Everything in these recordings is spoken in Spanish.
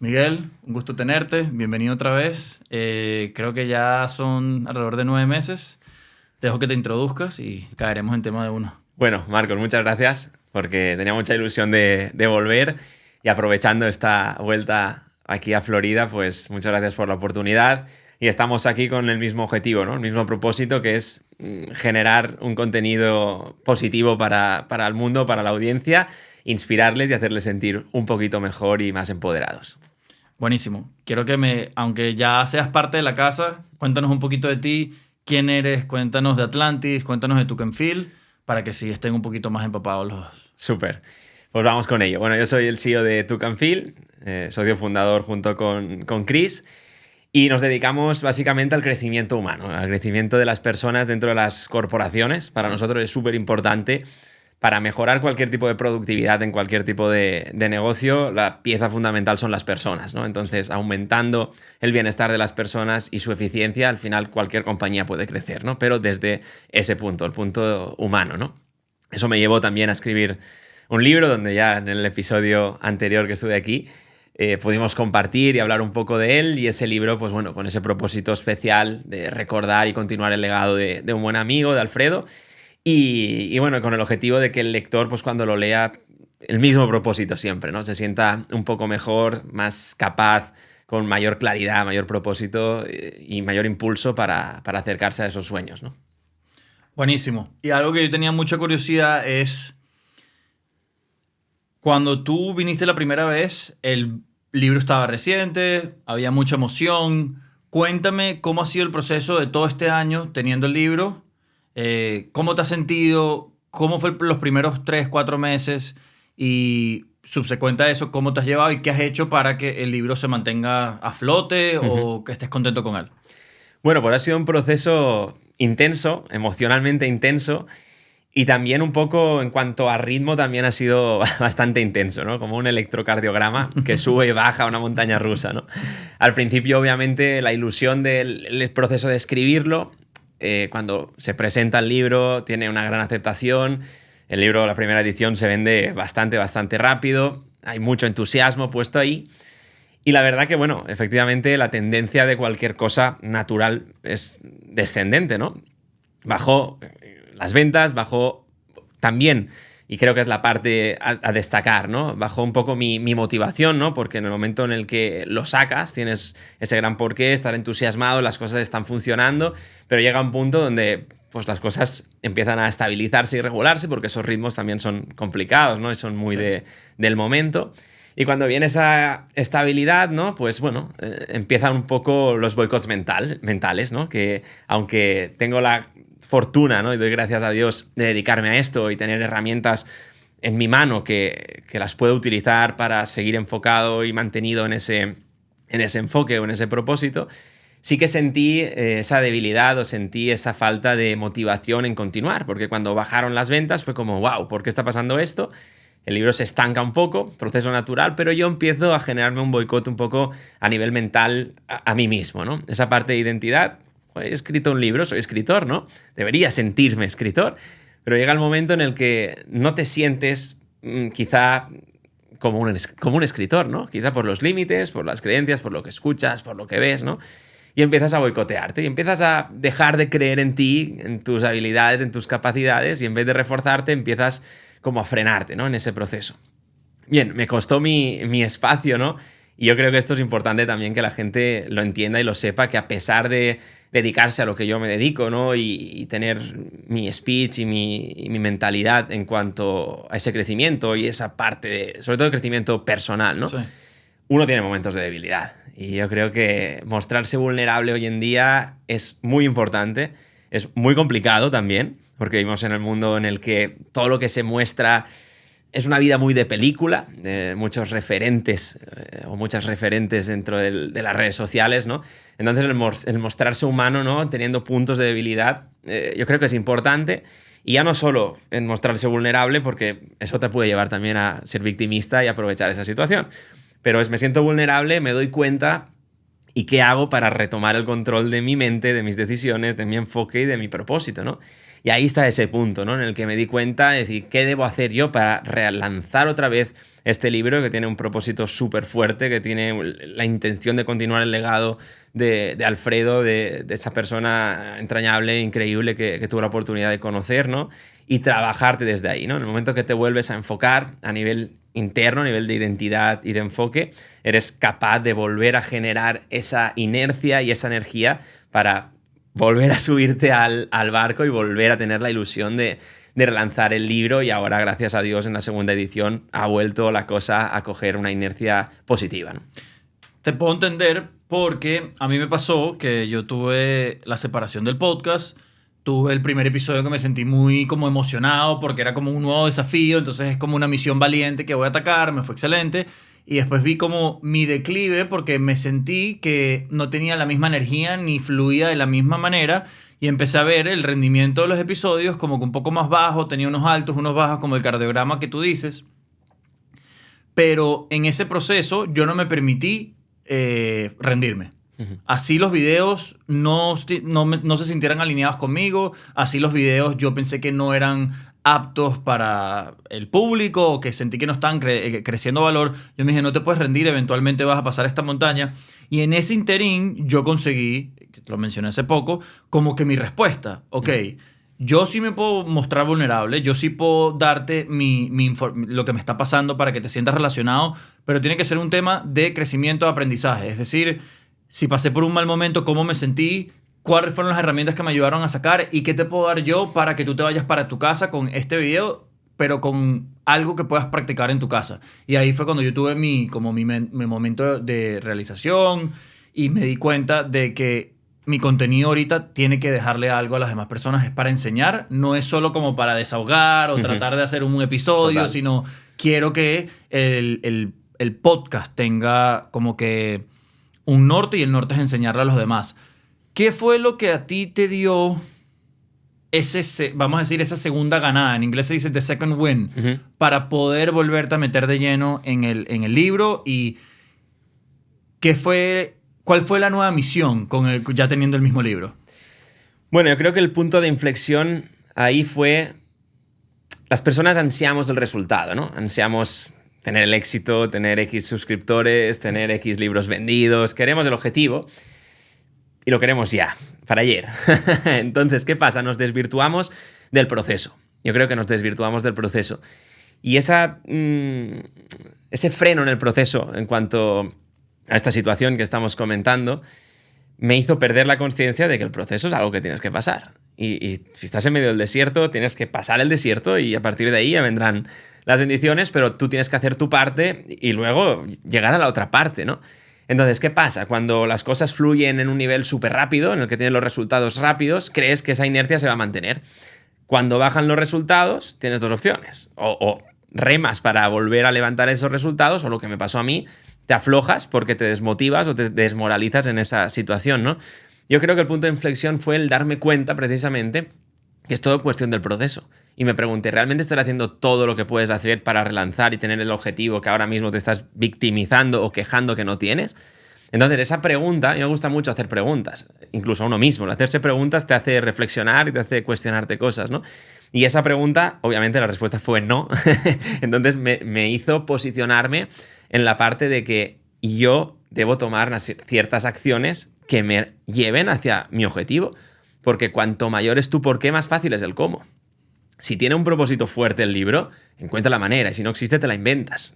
Miguel, un gusto tenerte. Bienvenido otra vez. Creo que ya son alrededor de 9 meses. Dejo que te introduzcas y caeremos en tema de uno. Bueno, Marcos, muchas gracias porque tenía mucha ilusión de volver y aprovechando esta vuelta aquí a Florida, pues muchas gracias por la oportunidad y estamos aquí con el mismo objetivo, ¿no? El mismo propósito que es generar un contenido positivo para el mundo, para la audiencia, inspirarles y hacerles sentir un poquito mejor y más empoderados. Buenísimo. Quiero aunque ya seas parte de la casa, cuéntanos un poquito de ti, quién eres, cuéntanos de Atlantis, cuéntanos de Tukenfield, para que sí estén un poquito más empapados los dos. Súper. Pues vamos con ello. Bueno, yo soy el CEO de Tukenfield, socio fundador junto con Chris, y nos dedicamos básicamente al crecimiento humano, al crecimiento de las personas dentro de las corporaciones. Para nosotros es súper importante. Para mejorar cualquier tipo de productividad en cualquier tipo de negocio, la pieza fundamental son las personas, ¿no? Entonces, aumentando el bienestar de las personas y su eficiencia, al final cualquier compañía puede crecer, ¿no? Pero desde ese punto, el punto humano, ¿no? Eso me llevó también a escribir un libro donde ya en el episodio anterior que estuve aquí pudimos compartir y hablar un poco de él, y ese libro, pues bueno, con ese propósito especial de recordar y continuar el legado de un buen amigo, de Alfredo. Y bueno, con el objetivo de que el lector, pues cuando lo lea, el mismo propósito siempre, ¿no? Se sienta un poco mejor, más capaz, con mayor claridad, mayor propósito y mayor impulso para acercarse a esos sueños, ¿no? Buenísimo. Y algo que yo tenía mucha curiosidad es, cuando tú viniste la primera vez, el libro estaba reciente, había mucha emoción. Cuéntame cómo ha sido el proceso de todo este año teniendo el libro. ¿Cómo te has sentido? ¿Cómo fue los primeros 3, 4 meses? Y subsecuente a eso, ¿cómo te has llevado y qué has hecho para que el libro se mantenga a flote o que estés contento con él? Bueno, pues ha sido un proceso intenso, emocionalmente intenso, y también un poco en cuanto a ritmo también ha sido bastante intenso, ¿no? Como un electrocardiograma que sube y baja una montaña rusa, ¿no? Al principio, obviamente, la ilusión del proceso de escribirlo. Cuando se presenta el libro tiene una gran aceptación. El libro, la primera edición, se vende bastante rápido. Hay mucho entusiasmo puesto ahí. Y la verdad que, bueno, efectivamente la tendencia de cualquier cosa natural es descendente, ¿no? Bajó las ventas, bajó también, y creo que es la parte a destacar, ¿no? Bajó un poco mi motivación, ¿no? Porque en el momento en el que lo sacas, tienes ese gran porqué, estar entusiasmado, las cosas están funcionando, pero llega un punto donde pues las cosas empiezan a estabilizarse y regularse, porque esos ritmos también son complicados, ¿no? Y son muy del momento. Y cuando viene esa estabilidad, ¿no? Pues bueno, empiezan un poco los boicots mentales, ¿no? Que aunque tengo la fortuna, ¿no? Y doy gracias a Dios de dedicarme a esto y tener herramientas en mi mano que las puedo utilizar para seguir enfocado y mantenido en ese enfoque o en ese propósito, sí que sentí esa debilidad o sentí esa falta de motivación en continuar, porque cuando bajaron las ventas fue como, wow, ¿por qué está pasando esto? El libro se estanca un poco, proceso natural, pero yo empiezo a generarme un boicot un poco a nivel mental a mí mismo, ¿no? Esa parte de identidad. He escrito un libro, soy escritor, ¿no? Debería sentirme escritor, pero llega el momento en el que no te sientes quizá como un escritor, ¿no? Quizá por los límites, por las creencias, por lo que escuchas, por lo que ves, ¿no? Y empiezas a boicotearte y empiezas a dejar de creer en ti, en tus habilidades, en tus capacidades, y en vez de reforzarte empiezas como a frenarte, ¿no? En ese proceso. Bien, me costó mi espacio, ¿no? Y yo creo que esto es importante también que la gente lo entienda y lo sepa, que a pesar de dedicarse a lo que yo me dedico, ¿no? Y tener mi speech y mi mentalidad en cuanto a ese crecimiento y esa parte, sobre todo el crecimiento personal, ¿no? Sí. Uno tiene momentos de debilidad. Y yo creo que mostrarse vulnerable hoy en día es muy importante, es muy complicado también, porque vivimos en el mundo en el que todo lo que se muestra es una vida muy de película, de muchos referentes o muchas referentes dentro de las redes sociales, ¿no? Entonces el mostrarse humano, ¿no? Teniendo puntos de debilidad, yo creo que es importante. Y ya no solo en mostrarse vulnerable, porque eso te puede llevar también a ser victimista y aprovechar esa situación. Pero me siento vulnerable, me doy cuenta y qué hago para retomar el control de mi mente, de mis decisiones, de mi enfoque y de mi propósito, ¿no? Y ahí está ese punto, ¿no? En el que me di cuenta de decir, ¿qué debo hacer yo para relanzar otra vez este libro que tiene un propósito súper fuerte, que tiene la intención de continuar el legado de Alfredo, de esa persona entrañable, increíble que tuve la oportunidad de conocer, ¿no? Y trabajarte desde ahí, ¿no? En el momento que te vuelves a enfocar a nivel interno, a nivel de identidad y de enfoque, eres capaz de volver a generar esa inercia y esa energía para volver a subirte al barco y volver a tener la ilusión de relanzar el libro, y ahora, gracias a Dios, en la segunda edición ha vuelto la cosa a coger una inercia positiva, ¿no? Te puedo entender porque a mí me pasó que yo tuve la separación del podcast, tuve el primer episodio que me sentí muy como emocionado porque era como un nuevo desafío, entonces es como una misión valiente que voy a atacar, me fue excelente. Y después vi como mi declive porque me sentí que no tenía la misma energía ni fluía de la misma manera, y empecé a ver el rendimiento de los episodios como que un poco más bajo, tenía unos altos, unos bajos, como el cardiograma que tú dices. Pero en ese proceso yo no me permití rendirme. Así los videos no se sintieran alineados conmigo, así los videos yo pensé que no eran aptos para el público o que sentí que no estaban creciendo valor. Yo me dije, no te puedes rendir, eventualmente vas a pasar esta montaña. Y en ese interín yo conseguí, que te lo mencioné hace poco, como que mi respuesta. Ok, yo sí me puedo mostrar vulnerable, yo sí puedo darte lo que me está pasando para que te sientas relacionado, pero tiene que ser un tema de crecimiento, de aprendizaje. Es decir, si pasé por un mal momento, cómo me sentí, cuáles fueron las herramientas que me ayudaron a sacar y qué te puedo dar yo para que tú te vayas para tu casa con este video, pero con algo que puedas practicar en tu casa. Y ahí fue cuando yo tuve mi momento de realización y me di cuenta de que mi contenido ahorita tiene que dejarle algo a las demás personas. Es para enseñar, no es solo como para desahogar o tratar de hacer un episodio, total, sino quiero que el podcast tenga como que un norte, y el norte es enseñarle a los demás. ¿Qué fue lo que a ti te dio vamos a decir, esa segunda ganada? En inglés se dice the second win, para poder volverte a meter de lleno en el libro. ¿Y cuál fue la nueva misión ya teniendo el mismo libro? Bueno, yo creo que el punto de inflexión ahí fue... Las personas ansiamos el resultado, ¿no? Ansiamos tener el éxito, tener X suscriptores, tener X libros vendidos. Queremos el objetivo y lo queremos ya, para ayer. Entonces, ¿qué pasa? Nos desvirtuamos del proceso. Yo creo que nos desvirtuamos del proceso. Y ese freno en el proceso en cuanto a esta situación que estamos comentando me hizo perder la conciencia de que el proceso es algo que tienes que pasar. Y si estás en medio del desierto, tienes que pasar el desierto y a partir de ahí ya vendrán las bendiciones, pero tú tienes que hacer tu parte y luego llegar a la otra parte, ¿no? Entonces, ¿qué pasa? Cuando las cosas fluyen en un nivel súper rápido, en el que tienes los resultados rápidos, crees que esa inercia se va a mantener. Cuando bajan los resultados, tienes dos opciones. O remas para volver a levantar esos resultados, o lo que me pasó a mí, te aflojas porque te desmotivas o te desmoralizas en esa situación, ¿no? Yo creo que el punto de inflexión fue el darme cuenta precisamente que es todo cuestión del proceso. Y me pregunté, ¿realmente estás haciendo todo lo que puedes hacer para relanzar y tener el objetivo que ahora mismo te estás victimizando o quejando que no tienes? Entonces, esa pregunta, a mí me gusta mucho hacer preguntas, incluso a uno mismo. El hacerse preguntas te hace reflexionar y te hace cuestionarte cosas, ¿no? Y esa pregunta, obviamente la respuesta fue no. Entonces me hizo posicionarme en la parte de que yo debo tomar ciertas acciones que me lleven hacia mi objetivo. Porque cuanto mayor es tu por qué, más fácil es el cómo. Si tiene un propósito fuerte el libro, encuentra la manera, y si no existe, te la inventas.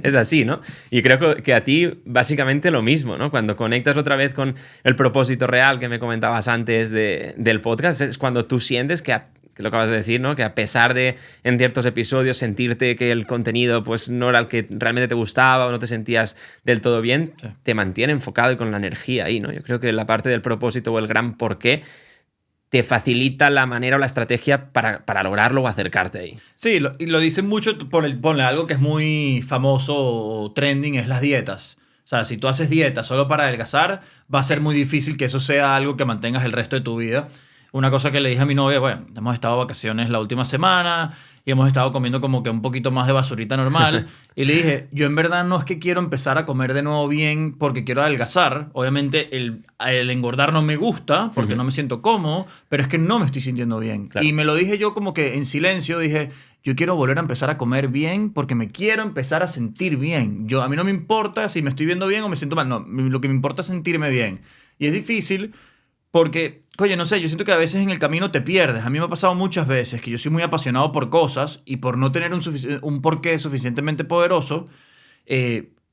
Es así, ¿no? Y creo que a ti básicamente lo mismo, ¿no? Cuando conectas otra vez con el propósito real que me comentabas antes del podcast, es cuando tú sientes que lo acabas de decir, ¿no? Que a pesar de en ciertos episodios sentirte que el contenido pues no era el que realmente te gustaba o no te sentías del todo bien, sí, te mantiene enfocado y con la energía ahí, ¿no? Yo creo que la parte del propósito o el gran porqué te facilita la manera o la estrategia para lograrlo o acercarte ahí. Sí, y lo dicen mucho ponle algo que es muy famoso o trending, es las dietas. O sea, si tú haces dieta solo para adelgazar, va a ser muy difícil que eso sea algo que mantengas el resto de tu vida. Una cosa que le dije a mi novia, bueno, hemos estado de vacaciones la última semana y hemos estado comiendo como que un poquito más de basurita normal. Y le dije, yo en verdad no es que quiero empezar a comer de nuevo bien porque quiero adelgazar. Obviamente el engordar no me gusta porque no me siento cómodo, pero es que no me estoy sintiendo bien. Claro. Y me lo dije yo como que en silencio, dije, yo quiero volver a empezar a comer bien porque me quiero empezar a sentir bien. A mí no me importa si me estoy viendo bien o me siento mal, no, lo que me importa es sentirme bien. Y es difícil porque, oye, no sé, yo siento que a veces en el camino te pierdes. A mí me ha pasado muchas veces que yo soy muy apasionado por cosas y por no tener un porqué suficientemente poderoso,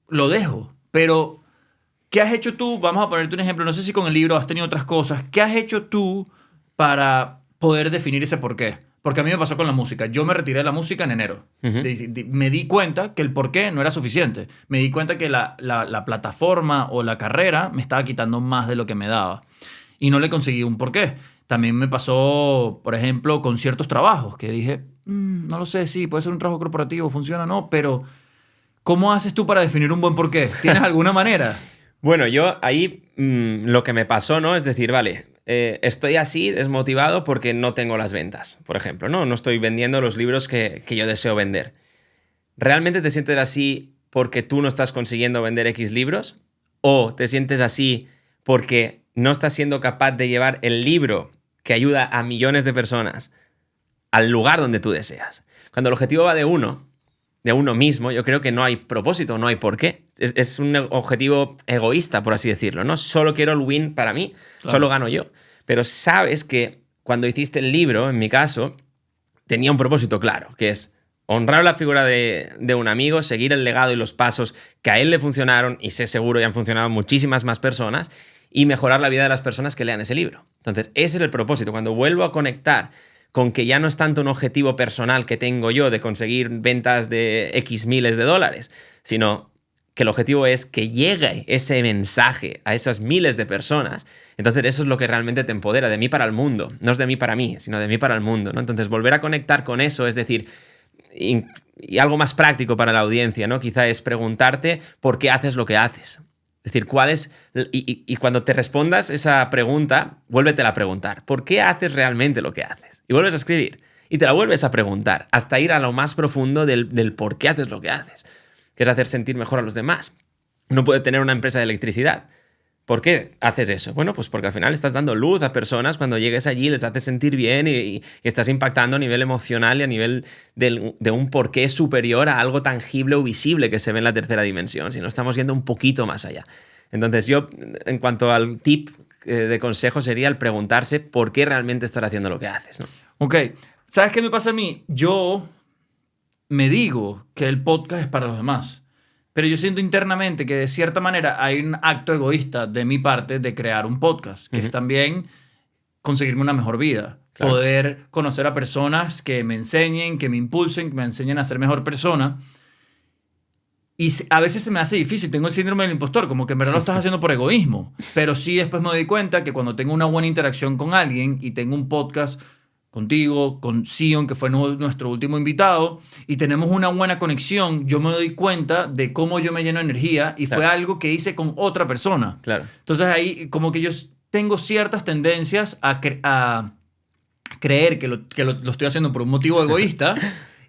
lo dejo. Pero, ¿qué has hecho tú? Vamos a ponerte un ejemplo. No sé si con el libro has tenido otras cosas. ¿Qué has hecho tú para poder definir ese porqué? Porque a mí me pasó con la música. Yo me retiré de la música en enero. Me di cuenta que el porqué no era suficiente. Me di cuenta que la plataforma o la carrera me estaba quitando más de lo que me daba. Y no le conseguí un porqué. También me pasó, por ejemplo, con ciertos trabajos que dije, no lo sé, sí, puede ser un trabajo corporativo, funciona, no, pero ¿cómo haces tú para definir un buen porqué? ¿Tienes alguna manera? Bueno, yo ahí lo que me pasó, ¿no? Es decir, vale, estoy así desmotivado porque no tengo las ventas, por ejemplo, ¿no? No estoy vendiendo los libros que yo deseo vender. ¿Realmente te sientes así porque tú no estás consiguiendo vender X libros? ¿O te sientes así porque no estás siendo capaz de llevar el libro que ayuda a millones de personas al lugar donde tú deseas? Cuando el objetivo va de uno mismo, yo creo que no hay propósito, no hay por qué. Es un objetivo egoísta, por así decirlo, ¿no? Solo quiero el win para mí, claro. Solo gano yo. Pero sabes que cuando hiciste el libro, en mi caso, tenía un propósito claro, que es honrar la figura de un amigo, seguir el legado y los pasos que a él le funcionaron y sé seguro ya han funcionado a muchísimas más personas y mejorar la vida de las personas que lean ese libro. Entonces, ese es el propósito. Cuando vuelvo a conectar con que ya no es tanto un objetivo personal que tengo yo de conseguir ventas de X miles de dólares, sino que el objetivo es que llegue ese mensaje a esas miles de personas, entonces eso es lo que realmente te empodera, de mí para el mundo. No es de mí para mí, sino de mí para el mundo, ¿no? Entonces, volver a conectar con eso, es decir, y algo más práctico para la audiencia, ¿no? Quizá es preguntarte por qué haces lo que haces. Es decir, ¿cuál es? Y cuando te respondas esa pregunta, vuélvetela a preguntar. ¿Por qué haces realmente lo que haces? Y vuelves a escribir. Y te la vuelves a preguntar hasta ir a lo más profundo del por qué haces lo que haces. Que es hacer sentir mejor a los demás. Uno puede tener una empresa de electricidad. ¿Por qué haces eso? Bueno, pues porque al final estás dando luz a personas cuando llegues allí, les haces sentir bien y estás impactando a nivel emocional y a nivel de un porqué superior a algo tangible o visible que se ve en la tercera dimensión, si no estamos yendo un poquito más allá. Entonces yo, en cuanto al tip de consejo, sería el preguntarse por qué realmente estás haciendo lo que haces, ¿no? Ok, ¿sabes qué me pasa a mí? Yo me digo que el podcast es para los demás. Pero yo siento internamente que de cierta manera hay un acto egoísta de mi parte de crear un podcast, que es también conseguirme una mejor vida. Claro. Poder conocer a personas que me enseñen, que me impulsen, que me enseñen a ser mejor persona. Y a veces se me hace difícil, tengo el síndrome del impostor, como que en verdad lo estás haciendo por egoísmo. Pero sí después me doy cuenta que cuando tengo una buena interacción con alguien y tengo un podcast contigo, con Sion, que fue nuestro último invitado, y tenemos una buena conexión, yo me doy cuenta de cómo yo me lleno de energía y claro. Fue algo que hice con otra persona. Claro. Entonces ahí como que yo tengo ciertas tendencias a creer que lo estoy haciendo por un motivo egoísta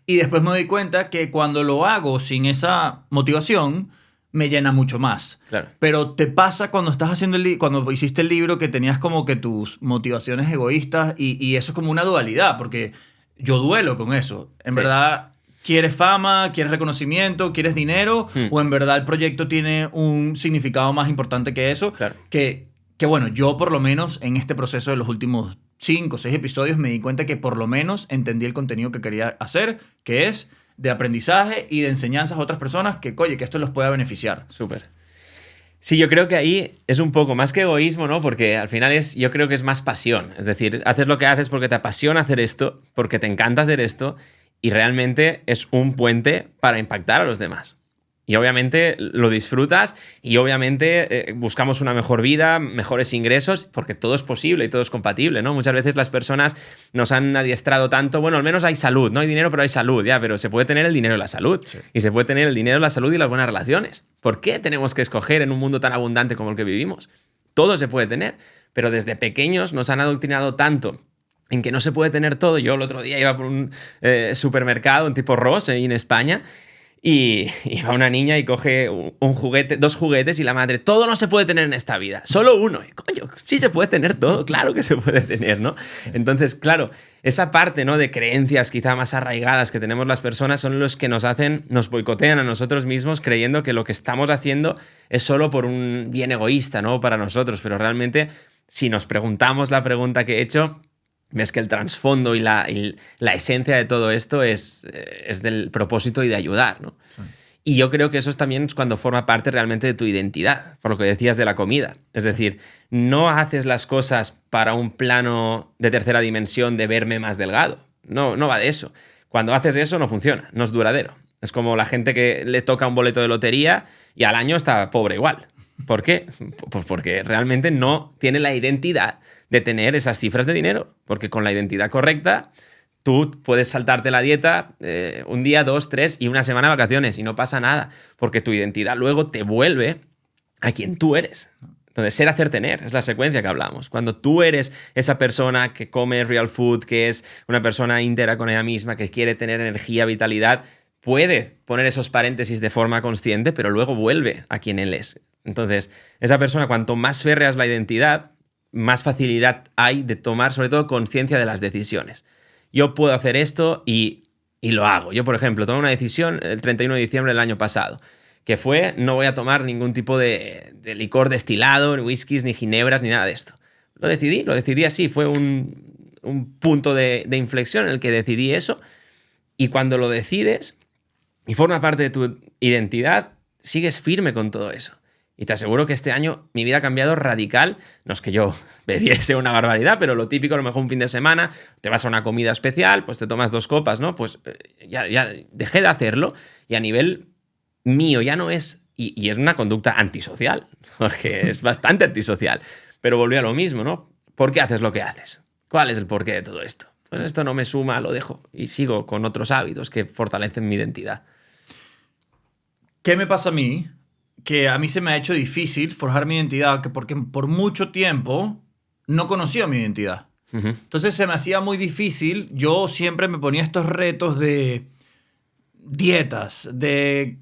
y después me doy cuenta que cuando lo hago sin esa motivación, me llena mucho más. Claro. Pero te pasa cuando estás haciendo cuando hiciste el libro que tenías como que tus motivaciones egoístas y eso es como una dualidad, porque yo duelo con eso. En verdad, ¿quieres fama? ¿Quieres reconocimiento? ¿Quieres dinero? ¿O en verdad el proyecto tiene un significado más importante que eso? Claro. Que bueno, yo por lo menos en este proceso de los últimos 5 o 6 episodios me di cuenta que por lo menos entendí el contenido que quería hacer, que es de aprendizaje y de enseñanzas a otras personas que, oye, que esto los pueda beneficiar. Súper. Sí, yo creo que ahí es un poco más que egoísmo, ¿no? Porque al final yo creo que es más pasión. Es decir, haces lo que haces porque te apasiona hacer esto, porque te encanta hacer esto y realmente es un puente para impactar a los demás. Y obviamente lo disfrutas y obviamente buscamos una mejor vida, mejores ingresos, porque todo es posible y todo es compatible, ¿no? Muchas veces las personas nos han adiestrado tanto, bueno, al menos hay salud, no hay dinero, pero hay salud, ya, pero se puede tener el dinero y la salud. Sí. Y se puede tener el dinero, la salud y las buenas relaciones. ¿Por qué tenemos que escoger en un mundo tan abundante como el que vivimos? Todo se puede tener, pero desde pequeños nos han adoctrinado tanto en que no se puede tener todo. Yo el otro día iba por un supermercado, un tipo Ross, ahí en España, y va una niña y coge un juguete, 2 juguetes, y la madre, todo no se puede tener en esta vida, solo uno. Y, coño, sí se puede tener todo, claro que se puede tener, ¿no? Entonces, claro, esa parte, ¿no?, de creencias quizá más arraigadas que tenemos las personas son los que nos boicotean a nosotros mismos, creyendo que lo que estamos haciendo es solo por un bien egoísta, ¿no?, para nosotros. Pero realmente, si nos preguntamos la pregunta que he hecho, ves que el trasfondo y la esencia de todo esto es del propósito y de ayudar, ¿no? Sí. Y yo creo que eso también es cuando forma parte realmente de tu identidad, por lo que decías de la comida. Es decir, no haces las cosas para un plano de tercera dimensión de verme más delgado. No va de eso. Cuando haces eso no funciona, no es duradero. Es como la gente que le toca un boleto de lotería y al año está pobre igual. ¿Por qué? Pues porque realmente no tiene la identidad de tener esas cifras de dinero, porque con la identidad correcta tú puedes saltarte la dieta un día, 2, 3 y una semana de vacaciones y no pasa nada, porque tu identidad luego te vuelve a quien tú eres. Entonces, ser, hacer, tener es la secuencia que hablamos. Cuando tú eres esa persona que come real food, que es una persona íntegra con ella misma, que quiere tener energía, vitalidad, puede poner esos paréntesis de forma consciente, pero luego vuelve a quien él es. Entonces, esa persona, cuanto más férrea es la identidad, más facilidad hay de tomar, sobre todo, conciencia de las decisiones. Yo puedo hacer esto y lo hago. Yo, por ejemplo, tomé una decisión el 31 de diciembre del año pasado, que fue: no voy a tomar ningún tipo de licor destilado, ni whiskies, ni ginebras, ni nada de esto. Lo decidí así. Fue un punto de inflexión en el que decidí eso. Y cuando lo decides y forma parte de tu identidad, sigues firme con todo eso. Y te aseguro que este año mi vida ha cambiado radical. No es que yo bebiese una barbaridad, pero lo típico, a lo mejor un fin de semana, te vas a una comida especial, pues te tomas 2 copas, ¿no? Pues ya dejé de hacerlo, y a nivel mío ya no es... Y es una conducta antisocial, porque es bastante antisocial. Pero volví a lo mismo, ¿no? ¿Por qué haces lo que haces? ¿Cuál es el porqué de todo esto? Pues esto no me suma, lo dejo y sigo con otros hábitos que fortalecen mi identidad. ¿Qué me pasa a mí? Que a mí se me ha hecho difícil forjar mi identidad, porque por mucho tiempo no conocía mi identidad. Uh-huh. Entonces se me hacía muy difícil. Yo siempre me ponía estos retos de dietas, de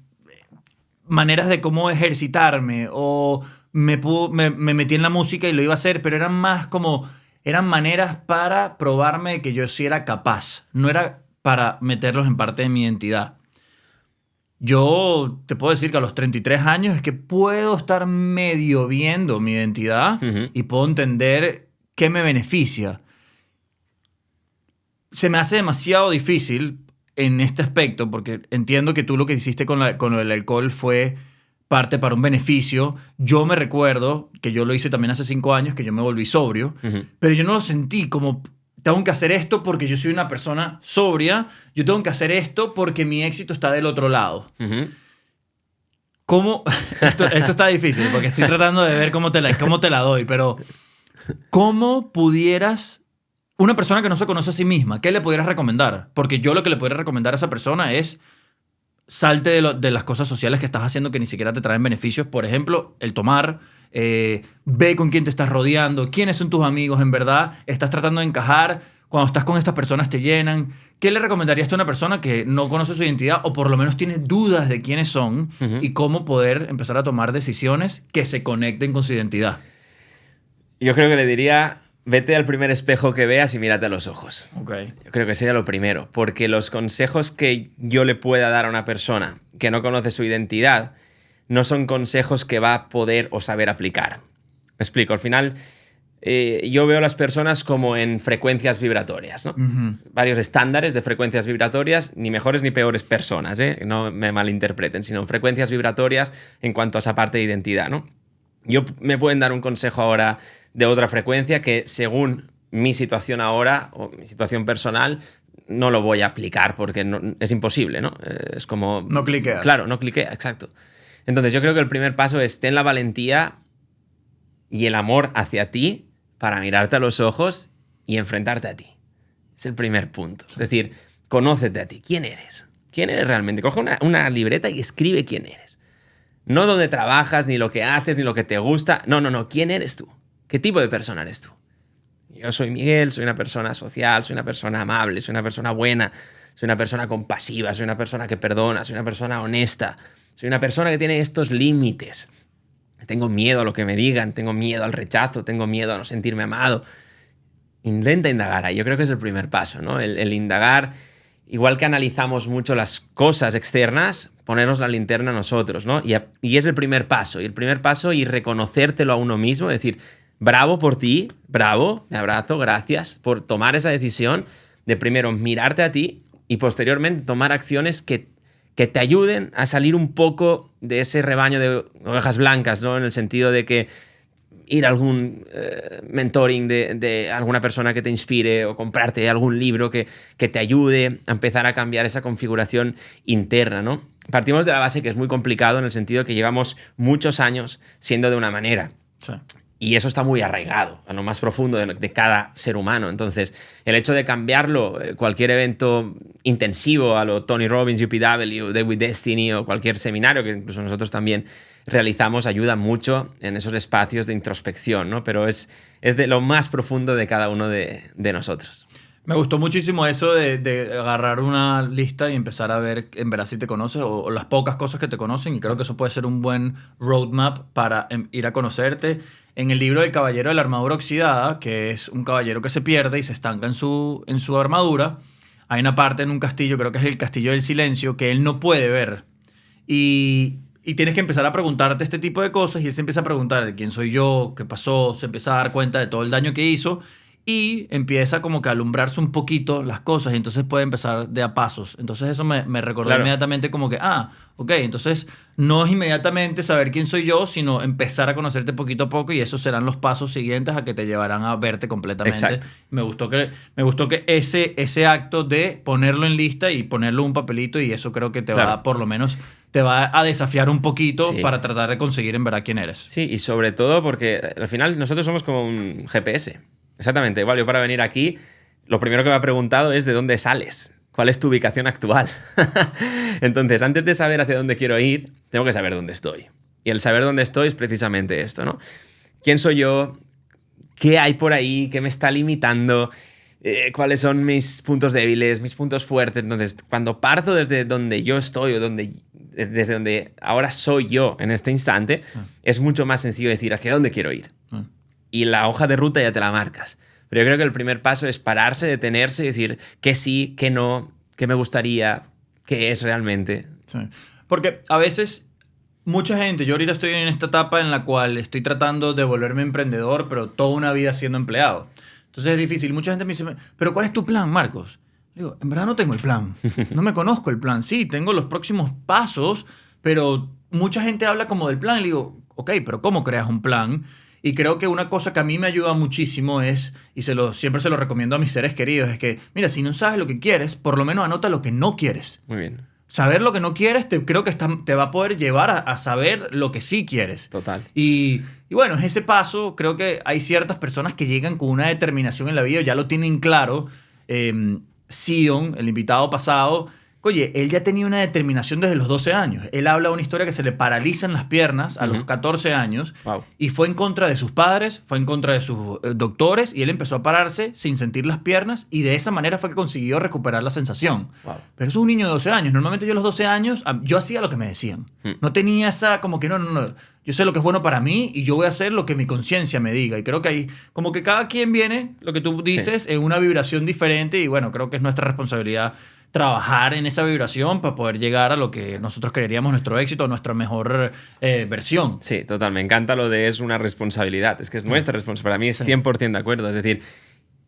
maneras de cómo ejercitarme, o me metí en la música y lo iba a hacer, pero eran maneras para probarme que yo sí era capaz. No era para meterlos en parte de mi identidad. Yo te puedo decir que a los 33 años es que puedo estar medio viendo mi identidad, uh-huh, y puedo entender qué me beneficia. Se me hace demasiado difícil en este aspecto, porque entiendo que tú lo que hiciste con el alcohol fue parte para un beneficio. Yo me recuerdo que yo lo hice también hace 5 años, que yo me volví sobrio, uh-huh, pero yo no lo sentí como... Tengo que hacer esto porque yo soy una persona sobria. Yo tengo que hacer esto porque mi éxito está del otro lado. Uh-huh. ¿Cómo? Esto está difícil porque estoy tratando de ver cómo te la doy. Pero ¿cómo pudieras... Una persona que no se conoce a sí misma, ¿qué le pudieras recomendar? Porque yo lo que le podría recomendar a esa persona es... Salte de las cosas sociales que estás haciendo que ni siquiera te traen beneficios. Por ejemplo, el tomar. Ve con quién te estás rodeando. ¿Quiénes son tus amigos en verdad? ¿Estás tratando de encajar? Cuando estás con estas personas te llenan. ¿Qué le recomendarías a una persona que no conoce su identidad o por lo menos tiene dudas de quiénes son, uh-huh, y cómo poder empezar a tomar decisiones que se conecten con su identidad? Yo creo que le diría... Vete al primer espejo que veas y mírate a los ojos. Okay. Yo creo que sería lo primero, porque los consejos que yo le pueda dar a una persona que no conoce su identidad no son consejos que va a poder o saber aplicar. Me explico, al final yo veo a las personas como en frecuencias vibratorias, ¿no? Uh-huh. Varios estándares de frecuencias vibratorias, ni mejores ni peores personas, no me malinterpreten, sino en frecuencias vibratorias en cuanto a esa parte de identidad, ¿no? Me pueden dar un consejo ahora de otra frecuencia que, según mi situación ahora o mi situación personal, no lo voy a aplicar porque es imposible, ¿no? Es como... No cliquea. Claro, no cliquea, exacto. Entonces yo creo que el primer paso es ten la valentía y el amor hacia ti para mirarte a los ojos y enfrentarte a ti. Es el primer punto. Es decir, conócete a ti. ¿Quién eres? ¿Quién eres realmente? Coge una libreta y escribe quién eres. No dónde trabajas, ni lo que haces, ni lo que te gusta. No. ¿Quién eres tú? ¿Qué tipo de persona eres tú? Yo soy Miguel, soy una persona social, soy una persona amable, soy una persona buena, soy una persona compasiva, soy una persona que perdona, soy una persona honesta, soy una persona que tiene estos límites. Tengo miedo a lo que me digan, tengo miedo al rechazo, tengo miedo a no sentirme amado. Intenta indagar ahí. Yo creo que es el primer paso, ¿no? El indagar, igual que analizamos mucho las cosas externas, ponernos la linterna a nosotros, ¿no? Y es el primer paso. Y el primer paso, y reconocértelo a uno mismo, decir, bravo por ti, bravo, me abrazo, gracias por tomar esa decisión de primero mirarte a ti y posteriormente tomar acciones que te ayuden a salir un poco de ese rebaño de ovejas blancas, ¿no? En el sentido de que ir a algún mentoring de alguna persona que te inspire o comprarte algún libro que te ayude a empezar a cambiar esa configuración interna, ¿no? Partimos de la base que es muy complicado en el sentido que llevamos muchos años siendo de una manera. Sí. Y eso está muy arraigado a lo más profundo de cada ser humano. Entonces, el hecho de cambiarlo, cualquier evento intensivo a lo Tony Robbins, UPW, David Destiny o cualquier seminario que incluso nosotros también realizamos, ayuda mucho en esos espacios de introspección, ¿no? Pero es de lo más profundo de cada uno de nosotros. Me gustó muchísimo eso de agarrar una lista y empezar a ver en verdad si te conoces o las pocas cosas que te conocen, y creo que eso puede ser un buen roadmap para ir a conocerte. En el libro del Caballero de la Armadura Oxidada, que es un caballero que se pierde y se estanca en su armadura, hay una parte en un castillo, creo que es el Castillo del Silencio, que él no puede ver. Y tienes que empezar a preguntarte este tipo de cosas, y él se empieza a preguntar de quién soy yo, qué pasó, se empieza a dar cuenta de todo el daño que hizo, y empieza como que a alumbrarse un poquito las cosas, y entonces puede empezar de a pasos. Entonces eso me recordó inmediatamente como que, ok, entonces no es inmediatamente saber quién soy yo, sino empezar a conocerte poquito a poco, y esos serán los pasos siguientes a que te llevarán a verte completamente. Exacto. Me gustó que ese acto de ponerlo en lista y ponerlo en un papelito, y eso creo que te va, por lo menos, te va a desafiar un poquito para tratar de conseguir en verdad quién eres. Sí, y sobre todo porque al final nosotros somos como un GPS. Exactamente, igual yo para venir aquí, lo primero que me ha preguntado es de dónde sales, cuál es tu ubicación actual. Entonces, antes de saber hacia dónde quiero ir, tengo que saber dónde estoy. Y el saber dónde estoy es precisamente esto, ¿no? ¿Quién soy yo? ¿Qué hay por ahí? ¿Qué me está limitando? ¿Cuáles son mis puntos débiles, mis puntos fuertes? Entonces, cuando parto desde donde yo estoy o desde donde ahora soy yo en este instante, es mucho más sencillo decir hacia dónde quiero ir. Y la hoja de ruta ya te la marcas. Pero yo creo que el primer paso es pararse, detenerse y decir qué sí, qué no, qué me gustaría, qué es realmente. Sí. Porque a veces mucha gente, yo ahorita estoy en esta etapa en la cual estoy tratando de volverme emprendedor, pero toda una vida siendo empleado. Entonces es difícil. Mucha gente me dice, ¿pero cuál es tu plan, Marcos? Le digo, en verdad no tengo el plan. No me conozco el plan. Sí, tengo los próximos pasos, pero mucha gente habla como del plan. Y le digo, ok, pero ¿cómo creas un plan? Y creo que una cosa que a mí me ayuda muchísimo es, y siempre se lo recomiendo a mis seres queridos, es que, mira, si no sabes lo que quieres, por lo menos anota lo que no quieres. Muy bien. Saber lo que no quieres creo que te va a poder llevar a saber lo que sí quieres. Total. Y bueno, es ese paso. Creo que hay ciertas personas que llegan con una determinación en la vida, ya lo tienen claro. Sion, el invitado pasado, oye, él ya tenía una determinación desde los 12 años. Él habla de una historia que se le paralizan las piernas a los 14 años. Wow. Y fue en contra de sus padres, fue en contra de sus doctores, y él empezó a pararse sin sentir las piernas, y de esa manera fue que consiguió recuperar la sensación. Wow. Pero eso es un niño de 12 años. Normalmente yo a los 12 años, yo hacía lo que me decían. No tenía esa como que no. Yo sé lo que es bueno para mí y yo voy a hacer lo que mi conciencia me diga. Y creo que ahí, como que cada quien viene, lo que tú dices, en una vibración diferente, y bueno, creo que es nuestra responsabilidad trabajar en esa vibración para poder llegar a lo que nosotros creeríamos nuestro éxito, nuestra mejor versión. Sí, total. Me encanta lo de es una responsabilidad. Es que es nuestra responsabilidad. Para mí es 100% de acuerdo. Es decir,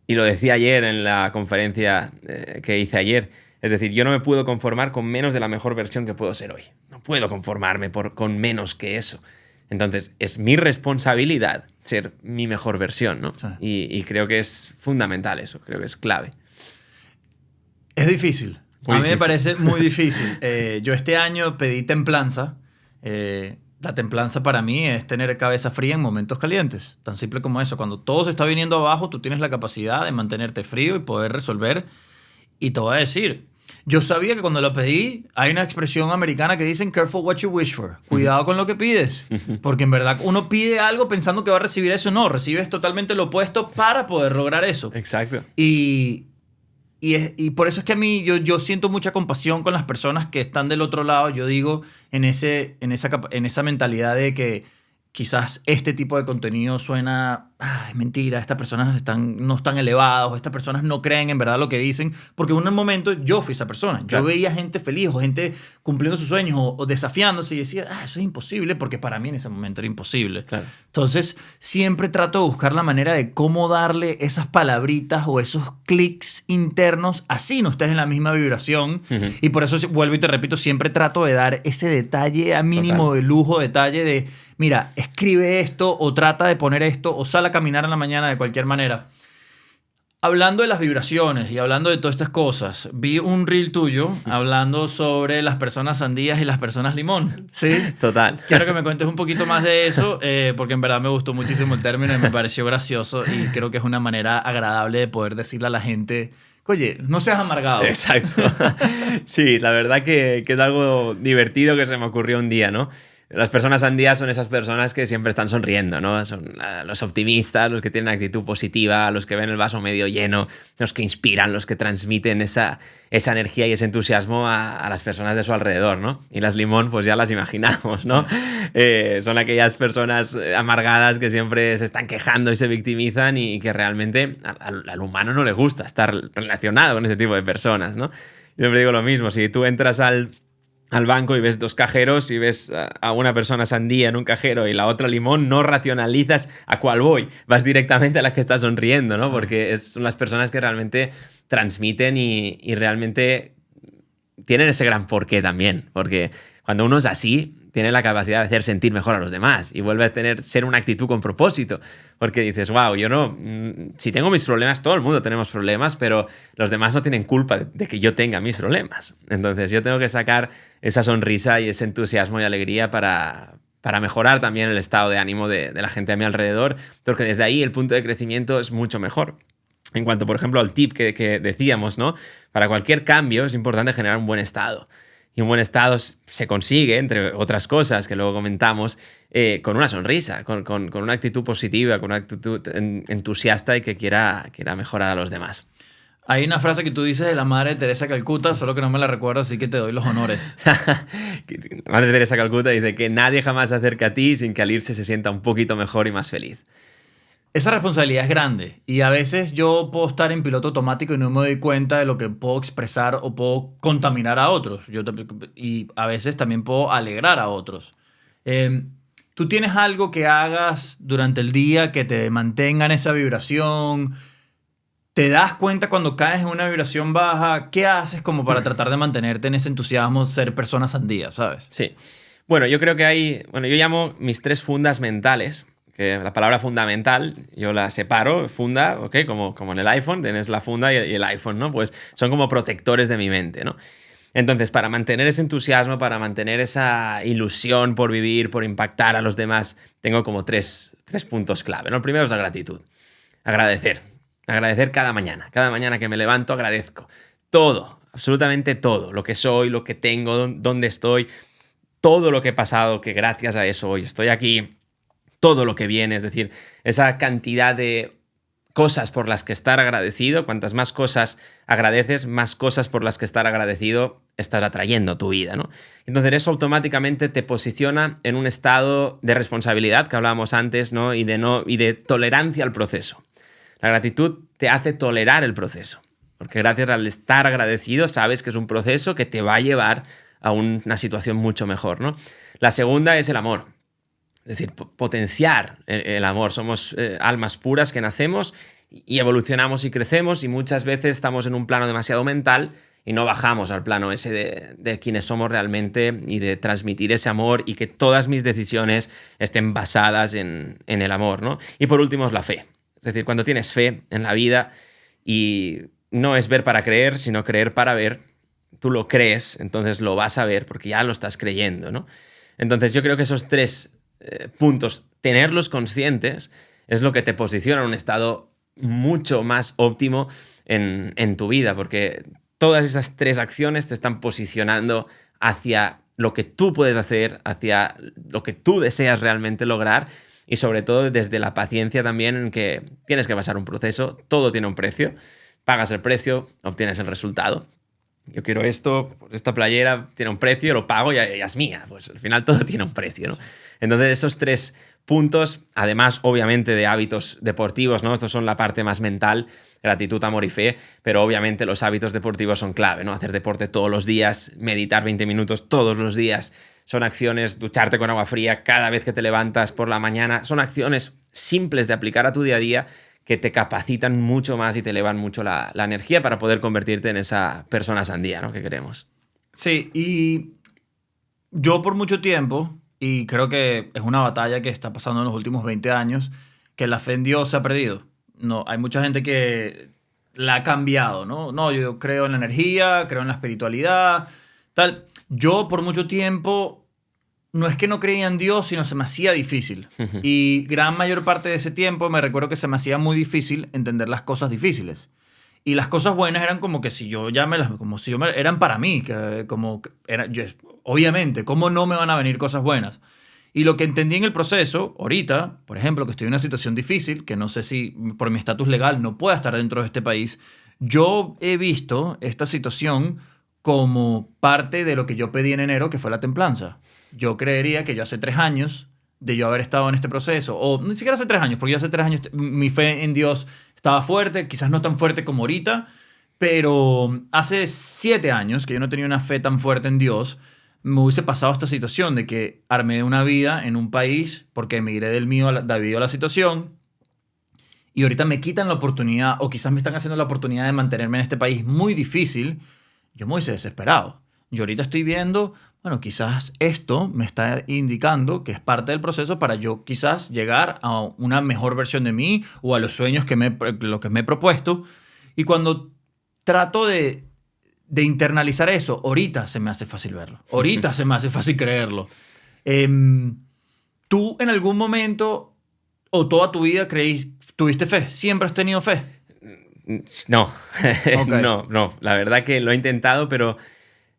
y lo decía ayer en la conferencia que hice ayer, es decir, yo no me puedo conformar con menos de la mejor versión que puedo ser hoy. No puedo conformarme con menos que eso. Entonces, es mi responsabilidad ser mi mejor versión, ¿no? Sí. Y creo que es fundamental eso. Creo que es clave. Es difícil. A mí me parece muy difícil. Yo este año pedí templanza. La templanza para mí es tener cabeza fría en momentos calientes. Tan simple como eso. Cuando todo se está viniendo abajo, tú tienes la capacidad de mantenerte frío y poder resolver. Y te voy a decir, Yo sabía que cuando lo pedí, hay una expresión americana que dicen careful what you wish for. Cuidado con lo que pides. Porque en verdad uno pide algo pensando que va a recibir eso. No, recibes totalmente lo opuesto para poder lograr eso. Exacto. Y por eso es que a mí yo siento mucha compasión con las personas que están del otro lado. Yo digo en esa mentalidad de que quizás este tipo de contenido suena, es mentira, estas personas no están elevadas, estas personas no creen en verdad lo que dicen, porque en un momento yo fui esa persona. Yo Claro. veía gente feliz o gente cumpliendo sus sueños o desafiándose y decía, eso es imposible, porque para mí en ese momento era imposible. Claro. Entonces, siempre trato de buscar la manera de cómo darle esas palabritas o esos clics internos, así no estés en la misma vibración. Y por eso, vuelvo y te repito, siempre trato de dar ese detalle a mínimo Total. de lujo, detalle de, mira, escribe esto o trata de poner esto o sal a caminar en la mañana de cualquier manera. Hablando de las vibraciones y hablando de todas estas cosas, vi un reel tuyo hablando sobre las personas sandías y las personas limón. ¿Sí? Total. Quiero que me cuentes un poquito más de eso, porque en verdad me gustó muchísimo el término y me pareció gracioso y creo que es una manera agradable de poder decirle a la gente, oye, no seas amargado. Exacto. Sí, la verdad que es algo divertido que se me ocurrió un día, ¿no? Las personas sandías son esas personas que siempre están sonriendo, ¿no? Son los optimistas, los que tienen actitud positiva, los que ven el vaso medio lleno, los que inspiran, los que transmiten esa energía y ese entusiasmo a las personas de su alrededor, ¿no? Y las limón, pues ya las imaginamos, ¿no? Son aquellas personas amargadas que siempre se están quejando y se victimizan y que realmente al humano no le gusta estar relacionado con ese tipo de personas, ¿no? Yo siempre digo lo mismo, si tú entras al banco y ves dos cajeros y ves a una persona sandía en un cajero y la otra limón, no racionalizas a cuál voy, vas directamente a la que está sonriendo, ¿no? Sí. Porque son las personas que realmente transmiten y realmente tienen ese gran porqué también, porque cuando uno es así, tiene la capacidad de hacer sentir mejor a los demás y vuelve a ser una actitud con propósito, porque dices, wow, yo no, si tengo mis problemas, todo el mundo tenemos problemas, pero los demás no tienen culpa de que yo tenga mis problemas. Entonces yo tengo que sacar esa sonrisa y ese entusiasmo y alegría para mejorar también el estado de ánimo de la gente a mi alrededor, porque desde ahí el punto de crecimiento es mucho mejor. En cuanto, por ejemplo, al tip que decíamos, ¿no? Para cualquier cambio es importante generar un buen estado. Y un buen estado se consigue, entre otras cosas que luego comentamos, con una sonrisa, con una actitud positiva, con una actitud entusiasta y que quiera mejorar a los demás. Hay una frase que tú dices de la Madre Teresa de Calcuta, solo que no me la recuerdo, así que te doy los honores. Madre Teresa de Calcuta dice que nadie jamás se acerca a ti sin que al irse se sienta un poquito mejor y más feliz. Esa responsabilidad es grande y a veces yo puedo estar en piloto automático y no me doy cuenta de lo que puedo expresar o puedo contaminar a otros. Y a veces también puedo alegrar a otros. ¿Tú tienes algo que hagas durante el día que te mantenga en esa vibración? ¿Te das cuenta cuando caes en una vibración baja? ¿Qué haces como para tratar de mantenerte en ese entusiasmo, ser persona sandía, sabes? Sí. Bueno, yo creo que yo llamo mis 3 fundas mentales, que la palabra fundamental yo la separo, funda, ¿ok? Como en el iPhone, tienes la funda y el iPhone, ¿no? Pues son como protectores de mi mente, ¿no? Entonces, para mantener ese entusiasmo, para mantener esa ilusión por vivir, por impactar a los demás, tengo como 3 puntos clave, ¿no? El primero es la gratitud. Agradecer. Agradecer cada mañana. Cada mañana que me levanto agradezco. Todo, absolutamente todo. Lo que soy, lo que tengo, dónde estoy, todo lo que he pasado, que gracias a eso hoy estoy aquí. Todo lo que viene, es decir, esa cantidad de cosas por las que estar agradecido, cuantas más cosas agradeces, más cosas por las que estar agradecido estás atrayendo a tu vida, ¿no? Entonces eso automáticamente te posiciona en un estado de responsabilidad que hablábamos antes, ¿no? Y de tolerancia al proceso. La gratitud te hace tolerar el proceso, porque gracias al estar agradecido sabes que es un proceso que te va a llevar a una situación mucho mejor, ¿no? La segunda es el amor. Es decir, potenciar el amor. Somos almas puras que nacemos y evolucionamos y crecemos y muchas veces estamos en un plano demasiado mental y no bajamos al plano ese de quienes somos realmente y de transmitir ese amor y que todas mis decisiones estén basadas en el amor, ¿no? Y por último es la fe. Es decir, cuando tienes fe en la vida y no es ver para creer, sino creer para ver, tú lo crees, entonces lo vas a ver porque ya lo estás creyendo, ¿no? Entonces yo creo que esos 3 puntos, tenerlos conscientes es lo que te posiciona en un estado mucho más óptimo en tu vida, porque todas esas 3 acciones te están posicionando hacia lo que tú puedes hacer, hacia lo que tú deseas realmente lograr y sobre todo desde la paciencia también en que tienes que pasar un proceso, todo tiene un precio, pagas el precio, obtienes el resultado. Yo quiero esto, pues esta playera tiene un precio, lo pago y ya es mía. Pues al final todo tiene un precio, ¿no? Entonces esos 3 puntos, además obviamente de hábitos deportivos, ¿no? Estos son la parte más mental, gratitud, amor y fe, pero obviamente los hábitos deportivos son clave, ¿no? Hacer deporte todos los días, meditar 20 minutos todos los días, son acciones, ducharte con agua fría cada vez que te levantas por la mañana, son acciones simples de aplicar a tu día a día que te capacitan mucho más y te elevan mucho la energía para poder convertirte en esa persona sandía, ¿no? Que queremos. Sí, y yo por mucho tiempo, y creo que es una batalla que está pasando en los últimos 20 años, que la fe en Dios se ha perdido. No, hay mucha gente que la ha cambiado, ¿no? No, yo creo en la energía, creo en la espiritualidad, tal. Yo por mucho tiempo no es que no creía en Dios, sino se me hacía difícil. Y gran mayor parte de ese tiempo me recuerdo que se me hacía muy difícil entender las cosas difíciles. Y las cosas buenas eran como que si yo ya me las... como si yo me, eran para mí, que como que era, obviamente, ¿cómo no me van a venir cosas buenas? Y lo que entendí en el proceso, ahorita, por ejemplo, que estoy en una situación difícil, que no sé si por mi estatus legal no pueda estar dentro de este país, yo he visto esta situación como parte de lo que yo pedí en enero, que fue la templanza. Yo creería que yo hace 3 años de yo haber estado en este proceso, o ni siquiera hace 3 años, porque yo hace 3 años mi fe en Dios estaba fuerte, quizás no tan fuerte como ahorita, pero hace 7 años que yo no tenía una fe tan fuerte en Dios, me hubiese pasado esta situación de que armé una vida en un país porque emigré del mío debido a la situación y ahorita me quitan la oportunidad o quizás me están haciendo la oportunidad de mantenerme en este país muy difícil. Yo me hubiese desesperado. Yo ahorita estoy viendo, bueno, quizás esto me está indicando que es parte del proceso para yo quizás llegar a una mejor versión de mí o a los sueños lo que me he propuesto. Y cuando trato de internalizar eso, ahorita se me hace fácil verlo. Ahorita se me hace fácil creerlo. ¿Tú en algún momento o toda tu vida tuviste fe? ¿Siempre has tenido fe? No, Okay. no. La verdad que lo he intentado, pero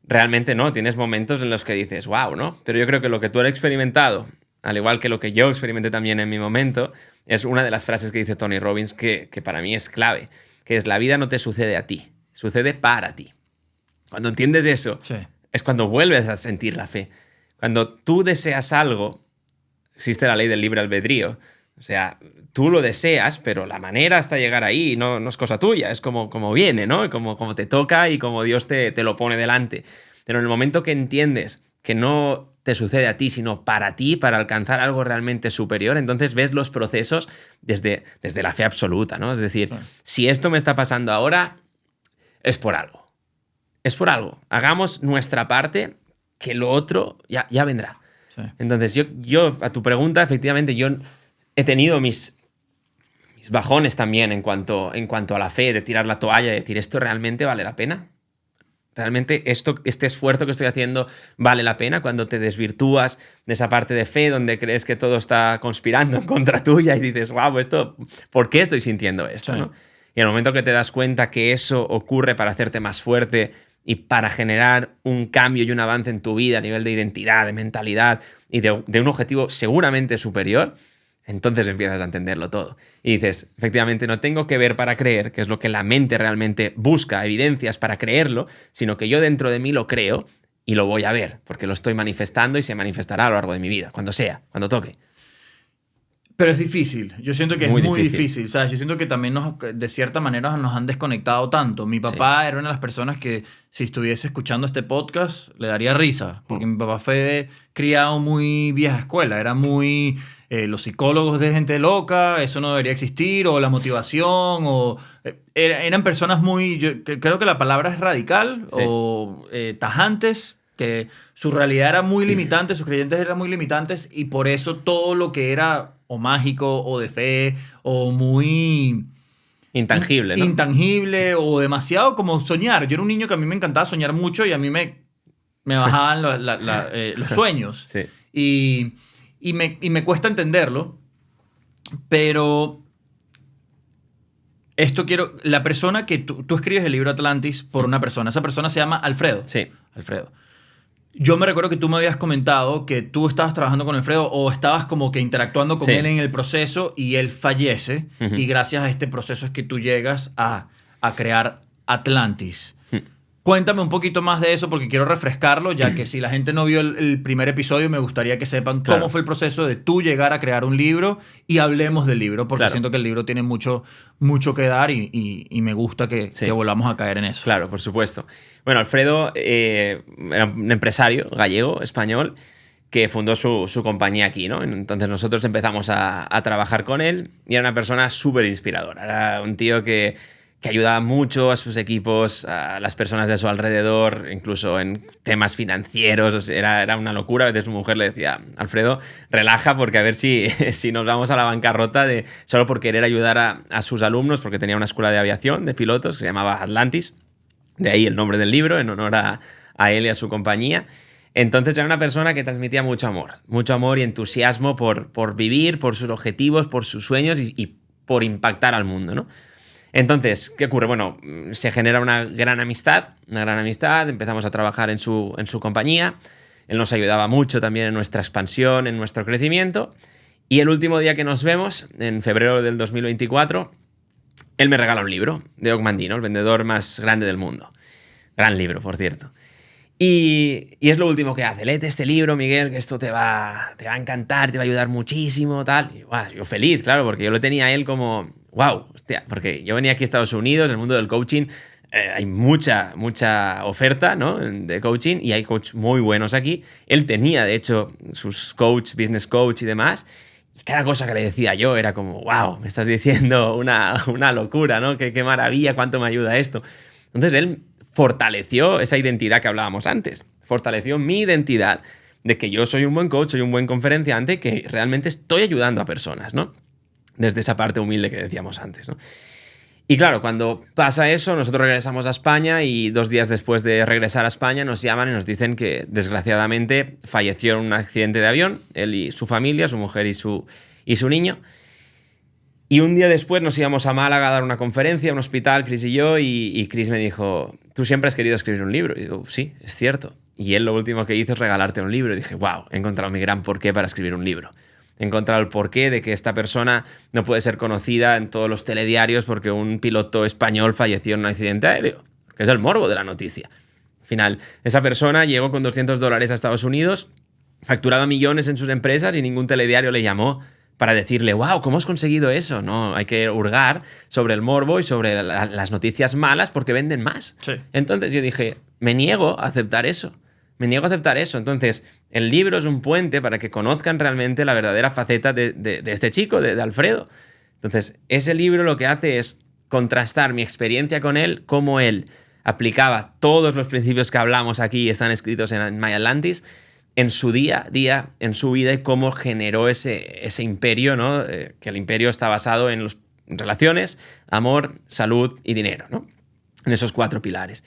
realmente no. Tienes momentos en los que dices, wow, ¿no? Pero yo creo que lo que tú has experimentado, al igual que lo que yo experimenté también en mi momento, es una de las frases que dice Tony Robbins que para mí es clave, que es: la vida no te sucede a ti, sucede para ti. Cuando entiendes eso, Sí. es cuando vuelves a sentir la fe. Cuando tú deseas algo, existe la ley del libre albedrío. O sea, tú lo deseas, pero la manera hasta llegar ahí no es cosa tuya, es como viene, ¿no? Como te toca y como Dios te lo pone delante. Pero en el momento que entiendes que no te sucede a ti, sino para ti, para alcanzar algo realmente superior, entonces ves los procesos desde la fe absoluta, ¿no? Es decir, Sí. si esto me está pasando ahora, es por algo. Es por algo. Hagamos nuestra parte, que lo otro ya vendrá. Sí. Entonces, yo, a tu pregunta, efectivamente, yo he tenido mis bajones también en cuanto a la fe, de tirar la toalla, de decir, ¿esto realmente vale la pena? ¿Realmente este esfuerzo que estoy haciendo vale la pena? Cuando te desvirtúas de esa parte de fe donde crees que todo está conspirando en contra tuya y dices, wow, ¿por qué estoy sintiendo esto? Sí. ¿No? Y en el momento que te das cuenta que eso ocurre para hacerte más fuerte y para generar un cambio y un avance en tu vida a nivel de identidad, de mentalidad y de un objetivo seguramente superior, entonces empiezas a entenderlo todo. Y dices, efectivamente, no tengo que ver para creer, que es lo que la mente realmente busca, evidencias para creerlo, sino que yo dentro de mí lo creo y lo voy a ver, porque lo estoy manifestando y se manifestará a lo largo de mi vida, cuando sea, cuando toque. Pero es difícil. Yo siento que es Muy muy difícil. difícil. ¿Sabes? Yo siento que también de cierta manera nos han desconectado tanto. Mi papá era una de las personas que si estuviese escuchando este podcast le daría risa. Porque mi papá fue criado muy vieja escuela. Era muy... los psicólogos de gente loca, eso no debería existir, o la motivación, o... eran personas muy... Yo creo que la palabra es radical, Sí. o tajantes, que su realidad era muy limitante, sus creyentes eran muy limitantes, y por eso todo lo que era o mágico, o de fe, o muy... Intangible, ¿no? intangible, o demasiado como soñar. Yo era un niño que a mí me encantaba soñar mucho, y a mí me bajaban los sueños. Sí. Y me cuesta entenderlo, pero La persona que tú escribes el libro Atlantis por una persona. Esa persona se llama Alfredo. Sí. Alfredo. Yo me recuerdo que tú me habías comentado que tú estabas trabajando con Alfredo o estabas como que interactuando con él en el proceso y él fallece. Y gracias a este proceso es que tú llegas a crear Atlantis. Cuéntame un poquito más de eso porque quiero refrescarlo, ya que si la gente no vio el primer episodio, me gustaría que sepan cómo fue el proceso de tú llegar a crear un libro y hablemos del libro, porque siento que el libro tiene mucho que dar y me gusta que volvamos a caer en eso. Claro, por supuesto. Bueno, Alfredo era un empresario gallego, español, que fundó su compañía aquí, ¿no? Entonces nosotros empezamos a trabajar con él y era una persona súper inspiradora. Era un tío que ayudaba mucho a sus equipos, a las personas de su alrededor, incluso en temas financieros. O sea, era una locura. A veces su mujer le decía, Alfredo, relaja porque a ver si nos vamos a la bancarrota solo por querer ayudar a sus alumnos, porque tenía una escuela de aviación de pilotos que se llamaba Atlantis. De ahí el nombre del libro, en honor a él y a su compañía. Entonces era una persona que transmitía mucho amor y entusiasmo por vivir, por sus objetivos, por sus sueños y por impactar al mundo, ¿no? Entonces, ¿qué ocurre? Bueno, se genera una gran amistad, empezamos a trabajar en su compañía, él nos ayudaba mucho también en nuestra expansión, en nuestro crecimiento, y el último día que nos vemos, en febrero del 2024, él me regala un libro de Ogmandino, el vendedor más grande del mundo. Gran libro, por cierto. Y es lo último que hace. Léete este libro, Miguel, que esto te va a encantar, te va a ayudar muchísimo, tal. Y, yo feliz, claro, porque yo lo tenía a él como, wow, hostia, porque yo venía aquí a Estados Unidos, en el mundo del coaching, hay mucha oferta, ¿no?, de coaching y hay coaches muy buenos aquí. Él tenía, de hecho, sus coach, business coach y demás. Y cada cosa que le decía yo era como, wow, me estás diciendo una locura, ¿no? Qué maravilla, cuánto me ayuda esto. Entonces él fortaleció esa identidad que hablábamos antes. Fortaleció mi identidad de que yo soy un buen coach, soy un buen conferenciante, que realmente estoy ayudando a personas, ¿no? Desde esa parte humilde que decíamos antes, ¿no? Y claro, cuando pasa eso, nosotros regresamos a España y 2 días después de regresar a España nos llaman y nos dicen que desgraciadamente falleció en un accidente de avión, él y su familia, su mujer y su niño. Y un día después nos íbamos a Málaga a dar una conferencia, a un hospital, Chris y yo, y Chris me dijo, ¿tú siempre has querido escribir un libro? Y digo, sí, es cierto. Y él lo último que hizo es regalarte un libro. Y dije, wow, he encontrado mi gran porqué para escribir un libro. He encontrado el porqué de que esta persona no puede ser conocida en todos los telediarios porque un piloto español falleció en un accidente aéreo, que es el morbo de la noticia. Al final, esa persona llegó con $200 a Estados Unidos, facturaba millones en sus empresas y ningún telediario le llamó para decirle, wow, ¿cómo has conseguido eso? No, hay que hurgar sobre el morbo y sobre las noticias malas porque venden más. Sí. Entonces yo dije, me niego a aceptar eso. Entonces, el libro es un puente para que conozcan realmente la verdadera faceta de este chico, de Alfredo. Entonces, ese libro lo que hace es contrastar mi experiencia con él, cómo él aplicaba todos los principios que hablamos aquí y están escritos en My Atlantis, en su día a día, en su vida, y cómo generó ese imperio, ¿no? Que el imperio está basado en relaciones, amor, salud y dinero, ¿no? En esos 4 pilares.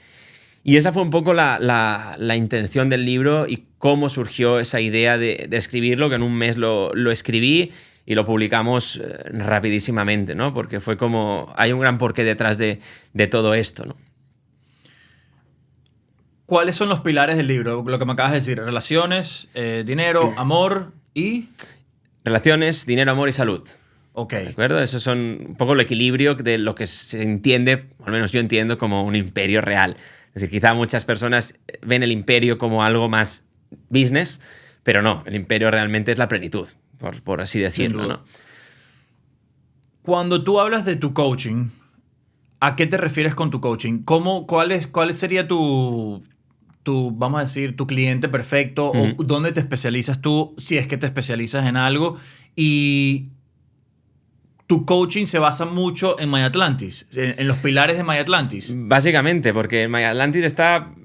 Y esa fue un poco la intención del libro y cómo surgió esa idea de escribirlo, que en un mes lo escribí y lo publicamos rapidísimamente, ¿no? Porque fue como, hay un gran porqué detrás de todo esto, ¿no? ¿Cuáles son los pilares del libro? Lo que me acabas de decir, relaciones, dinero, amor y... Relaciones, dinero, amor y salud. Ok. ¿De acuerdo? Eso son un poco el equilibrio de lo que se entiende, o al menos yo entiendo, como un imperio real. Es decir, quizá muchas personas ven el imperio como algo más business, pero no, el imperio realmente es la plenitud, por así decirlo, ¿no? Cuando tú hablas de tu coaching, ¿a qué te refieres con tu coaching? ¿Cuál sería tu, vamos a decir, tu cliente perfecto? ¿O dónde te especializas tú, si es que te especializas en algo? Y tu coaching se basa mucho en My Atlantis, en los pilares de My Atlantis. Básicamente, porque en My Atlantis está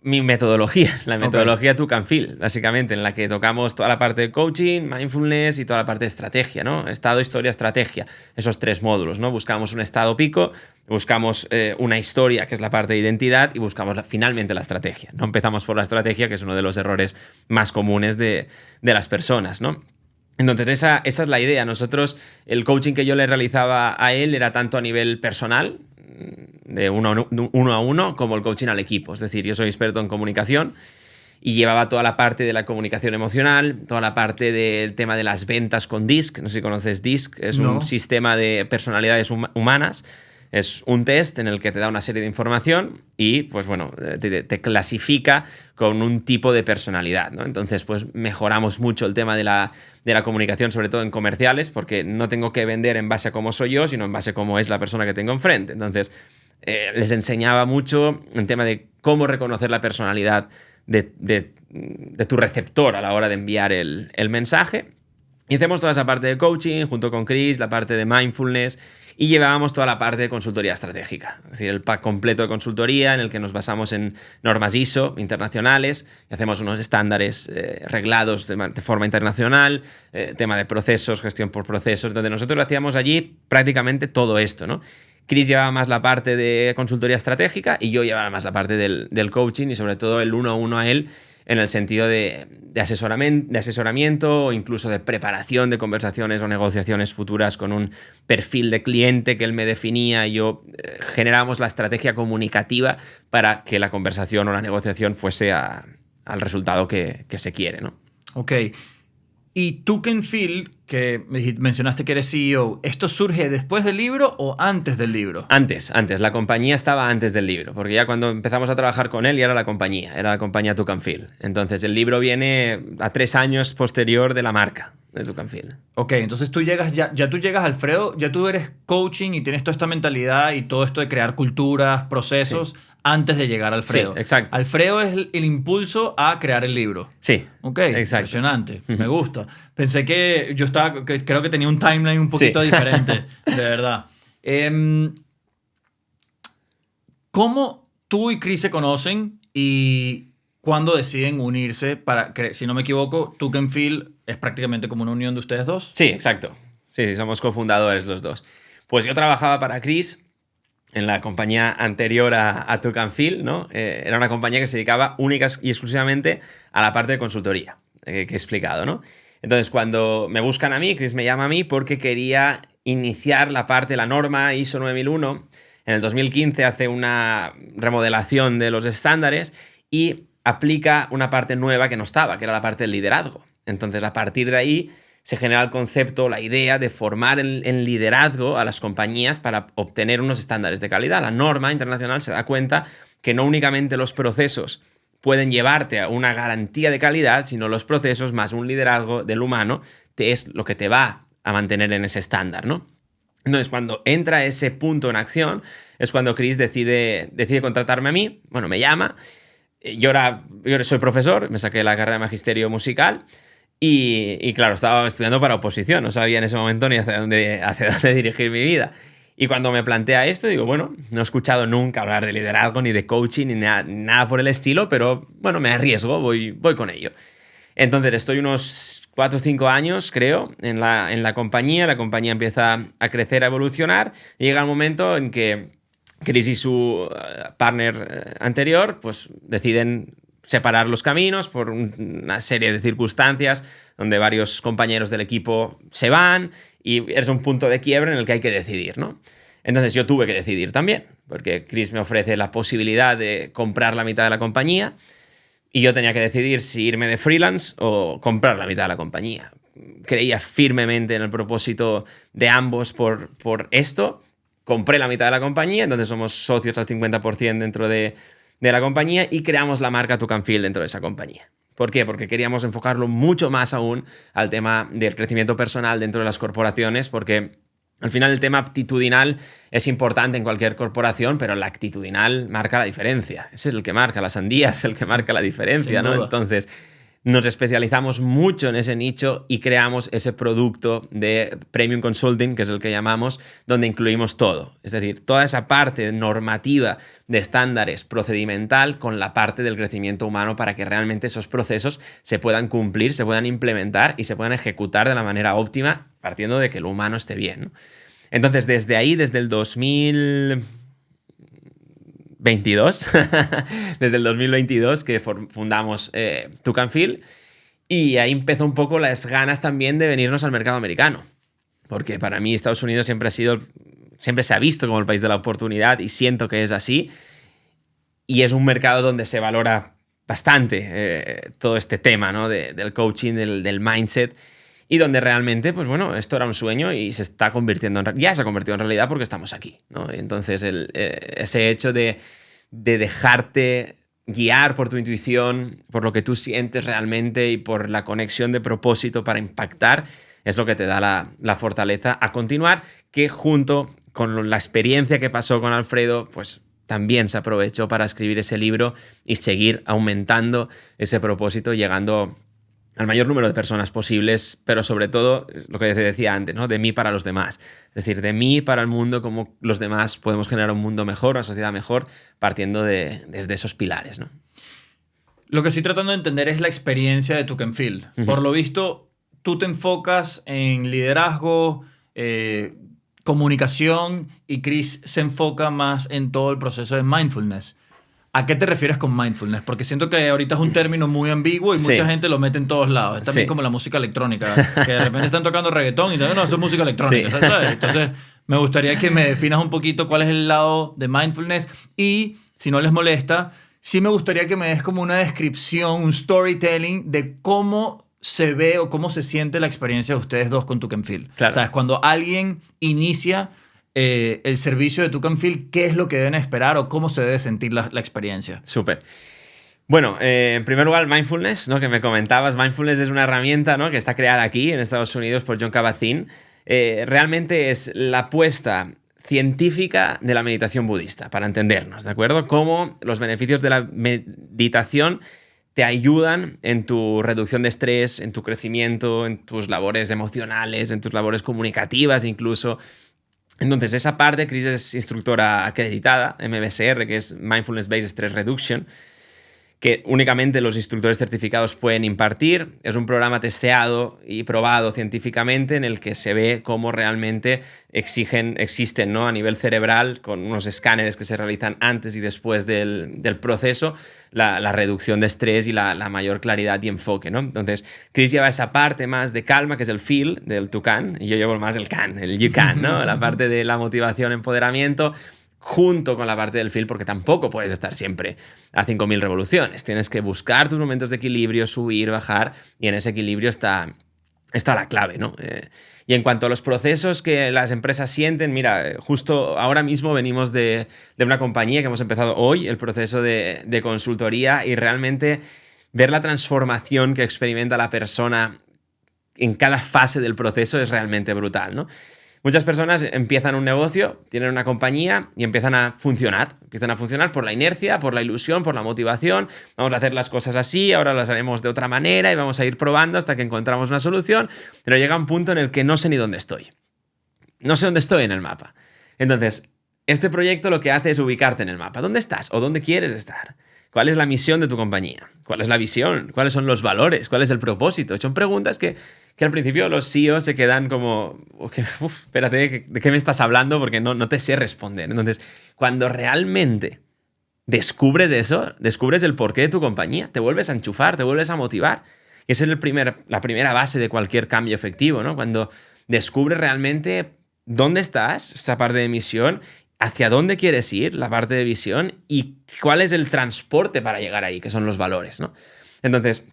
mi metodología, la metodología Took and Feel, básicamente, en la que tocamos toda la parte de coaching, mindfulness y toda la parte de estrategia, ¿no? Estado, historia, estrategia, esos 3 módulos, ¿no? Buscamos un estado pico, buscamos una historia, que es la parte de identidad, y buscamos finalmente la estrategia. No empezamos por la estrategia, que es uno de los errores más comunes de las personas, ¿no? Entonces, esa es la idea. Nosotros, el coaching que yo le realizaba a él era tanto a nivel personal, de uno a uno, como el coaching al equipo. Es decir, yo soy experto en comunicación y llevaba toda la parte de la comunicación emocional, toda la parte del tema de las ventas con DISC. No sé si conoces DISC, es un sistema de personalidades humanas. Es un test en el que te da una serie de información y, pues bueno, te clasifica con un tipo de personalidad, ¿no? Entonces, pues mejoramos mucho el tema de la comunicación, sobre todo en comerciales, porque no tengo que vender en base a cómo soy yo, sino en base a cómo es la persona que tengo enfrente. Entonces, les enseñaba mucho el tema de cómo reconocer la personalidad de tu receptor a la hora de enviar el mensaje. Y hacemos toda esa parte de coaching junto con Chris, la parte de mindfulness, y llevábamos toda la parte de consultoría estratégica, es decir, el pack completo de consultoría en el que nos basamos en normas ISO internacionales y hacemos unos estándares reglados de forma internacional, tema de procesos, gestión por procesos, donde nosotros lo hacíamos allí prácticamente todo esto, ¿no? Chris llevaba más la parte de consultoría estratégica y yo llevaba más la parte del coaching y sobre todo el uno a uno a él, en el sentido de asesoramiento o incluso de preparación de conversaciones o negociaciones futuras con un perfil de cliente que él me definía y yo generábamos la estrategia comunicativa para que la conversación o la negociación fuese al resultado que se quiere, ¿no? Ok. Y tú, Ken Phil, que mencionaste que eres CEO, ¿esto surge después del libro o antes del libro? Antes. La compañía estaba antes del libro, porque ya cuando empezamos a trabajar con él ya era la compañía Tuck and Phil. Entonces el libro viene a 3 años posterior de la marca de Tuck and Phil. Ok, entonces tú llegas, ya tú llegas, Alfredo, ya tú eres coaching y tienes toda esta mentalidad y todo esto de crear culturas, procesos, antes de llegar a Alfredo. Sí, exacto. Alfredo es el impulso a crear el libro. Sí, ok, exacto. Impresionante, me gusta. Pensé que yo creo que tenía un timeline un poquito diferente, de verdad. ¿Cómo tú y Chris se conocen y cuándo deciden unirse? Si no me equivoco, Tuck and Phil es prácticamente como una unión de ustedes dos. Sí, exacto. Sí, somos cofundadores los dos. Pues yo trabajaba para Chris en la compañía anterior a Tuck and Phil, ¿no? Era una compañía que se dedicaba única y exclusivamente a la parte de consultoría, que he explicado, ¿no? Entonces, cuando me buscan a mí, Chris me llama a mí porque quería iniciar la parte de la norma ISO 9001. En el 2015 hace una remodelación de los estándares y aplica una parte nueva que no estaba, que era la parte del liderazgo. Entonces, a partir de ahí se genera el concepto, la idea de formar en liderazgo a las compañías para obtener unos estándares de calidad. La norma internacional se da cuenta que no únicamente los procesos pueden llevarte a una garantía de calidad, sino los procesos más un liderazgo del humano es lo que te va a mantener en ese estándar, ¿no? Entonces, cuando entra ese punto en acción, es cuando Chris decide contratarme a mí. Bueno, me llama. Yo soy profesor, me saqué la carrera de magisterio musical y claro, estaba estudiando para oposición, no sabía en ese momento ni hacia dónde dirigir mi vida. Y cuando me plantea esto, digo, bueno, no he escuchado nunca hablar de liderazgo, ni de coaching, ni nada por el estilo, pero bueno, me arriesgo, voy con ello. Entonces estoy unos 4 o 5 años, creo, en la compañía empieza a crecer, a evolucionar, y llega el momento en que Chris y su partner anterior pues deciden separar los caminos por una serie de circunstancias donde varios compañeros del equipo se van y es un punto de quiebre en el que hay que decidir, ¿no? Entonces yo tuve que decidir también, porque Chris me ofrece la posibilidad de comprar la mitad de la compañía y yo tenía que decidir si irme de freelance o comprar la mitad de la compañía. Creía firmemente en el propósito de ambos por esto. Compré la mitad de la compañía, entonces somos socios al 50% dentro de la compañía y creamos la marca Tuck and Phil dentro de esa compañía. ¿Por qué? Porque queríamos enfocarlo mucho más aún al tema del crecimiento personal dentro de las corporaciones, porque al final el tema aptitudinal es importante en cualquier corporación, pero la actitudinal marca la diferencia. Es el que marca, la sandía es el que marca la diferencia, ¿no? Entonces, nos especializamos mucho en ese nicho y creamos ese producto de Premium Consulting, que es el que llamamos, donde incluimos todo. Es decir, toda esa parte normativa de estándares procedimental con la parte del crecimiento humano para que realmente esos procesos se puedan cumplir, se puedan implementar y se puedan ejecutar de la manera óptima, partiendo de que el humano esté bien, ¿no? Entonces, desde ahí, desde el 2022, desde el 2022 que fundamos Tuck and Phil, Y ahí empezó un poco las ganas también de venirnos al mercado americano. Porque para mí Estados Unidos siempre se ha visto como el país de la oportunidad y siento que es así. Y es un mercado donde se valora bastante todo este tema, ¿no? Del coaching, del mindset, y donde realmente, pues bueno, esto era un sueño y se está convirtiendo ya se ha convertido en realidad porque estamos aquí, ¿no? Y entonces ese hecho de dejarte guiar por tu intuición, por lo que tú sientes realmente y por la conexión de propósito para impactar, es lo que te da la fortaleza a continuar, que junto con la experiencia que pasó con Alfredo, pues también se aprovechó para escribir ese libro y seguir aumentando ese propósito, llegando al mayor número de personas posibles, pero sobre todo, lo que te decía antes, ¿no? De mí para los demás. Es decir, de mí para el mundo, cómo los demás podemos generar un mundo mejor, una sociedad mejor, partiendo desde esos pilares, ¿no? Lo que estoy tratando de entender es la experiencia de Took and Fill. Por lo visto, tú te enfocas en liderazgo, comunicación, y Chris se enfoca más en todo el proceso de mindfulness. ¿A qué te refieres con mindfulness? Porque siento que ahorita es un término muy ambiguo y mucha gente lo mete en todos lados. Es también como la música electrónica, que de repente están tocando reggaetón y dicen, no, eso es música electrónica. ¿Sabes? Entonces, me gustaría que me definas un poquito cuál es el lado de mindfulness y, si no les molesta, sí me gustaría que me des como una descripción, un storytelling de cómo se ve o cómo se siente la experiencia de ustedes dos con Took and Fill. Claro. ¿Sabes? Cuando alguien inicia el servicio de Took and Fill, ¿qué es lo que deben esperar o cómo se debe sentir la experiencia? Súper. Bueno, en primer lugar, mindfulness, ¿no? Que me comentabas. Mindfulness es una herramienta, ¿no? Que está creada aquí en Estados Unidos por Jon Kabat-Zinn. Realmente es la apuesta científica de la meditación budista, para entendernos, ¿de acuerdo? Cómo los beneficios de la meditación te ayudan en tu reducción de estrés, en tu crecimiento, en tus labores emocionales, en tus labores comunicativas incluso. Entonces, esa parte, Chris es instructora acreditada, MBSR, que es Mindfulness Based Stress Reduction, que únicamente los instructores certificados pueden impartir. Es un programa testeado y probado científicamente en el que se ve cómo realmente existen, ¿no? A nivel cerebral, con unos escáneres que se realizan antes y después del proceso, la reducción de estrés y la mayor claridad y enfoque, ¿no? Entonces, Chris lleva esa parte más de calma, que es el feel del to can, y yo llevo más el can, el you can, ¿no? La parte de la motivación, empoderamiento, junto con la parte del feel, porque tampoco puedes estar siempre a 5.000 revoluciones. Tienes que buscar tus momentos de equilibrio, subir, bajar, y en ese equilibrio está la clave, ¿no? Y en cuanto a los procesos que las empresas sienten, mira, justo ahora mismo venimos de una compañía que hemos empezado hoy, el proceso de consultoría, y realmente ver la transformación que experimenta la persona en cada fase del proceso es realmente brutal, ¿no? Muchas personas empiezan un negocio, tienen una compañía y empiezan a funcionar. Empiezan a funcionar por la inercia, por la ilusión, por la motivación. Vamos a hacer las cosas así, ahora las haremos de otra manera y vamos a ir probando hasta que encontramos una solución. Pero llega un punto en el que no sé ni dónde estoy. No sé dónde estoy en el mapa. Entonces, este proyecto lo que hace es ubicarte en el mapa. ¿Dónde estás o dónde quieres estar? ¿Cuál es la misión de tu compañía? ¿Cuál es la visión? ¿Cuáles son los valores? ¿Cuál es el propósito? Son preguntas que al principio los CEOs se quedan como, espérate, ¿de qué me estás hablando? Porque no te sé responder. Entonces, cuando realmente descubres eso, descubres el porqué de tu compañía, te vuelves a enchufar, te vuelves a motivar. Y esa es la primera base de cualquier cambio efectivo, ¿no? Cuando descubres realmente dónde estás, esa parte de misión, hacia dónde quieres ir, la parte de visión, y cuál es el transporte para llegar ahí, que son los valores, ¿no? Entonces,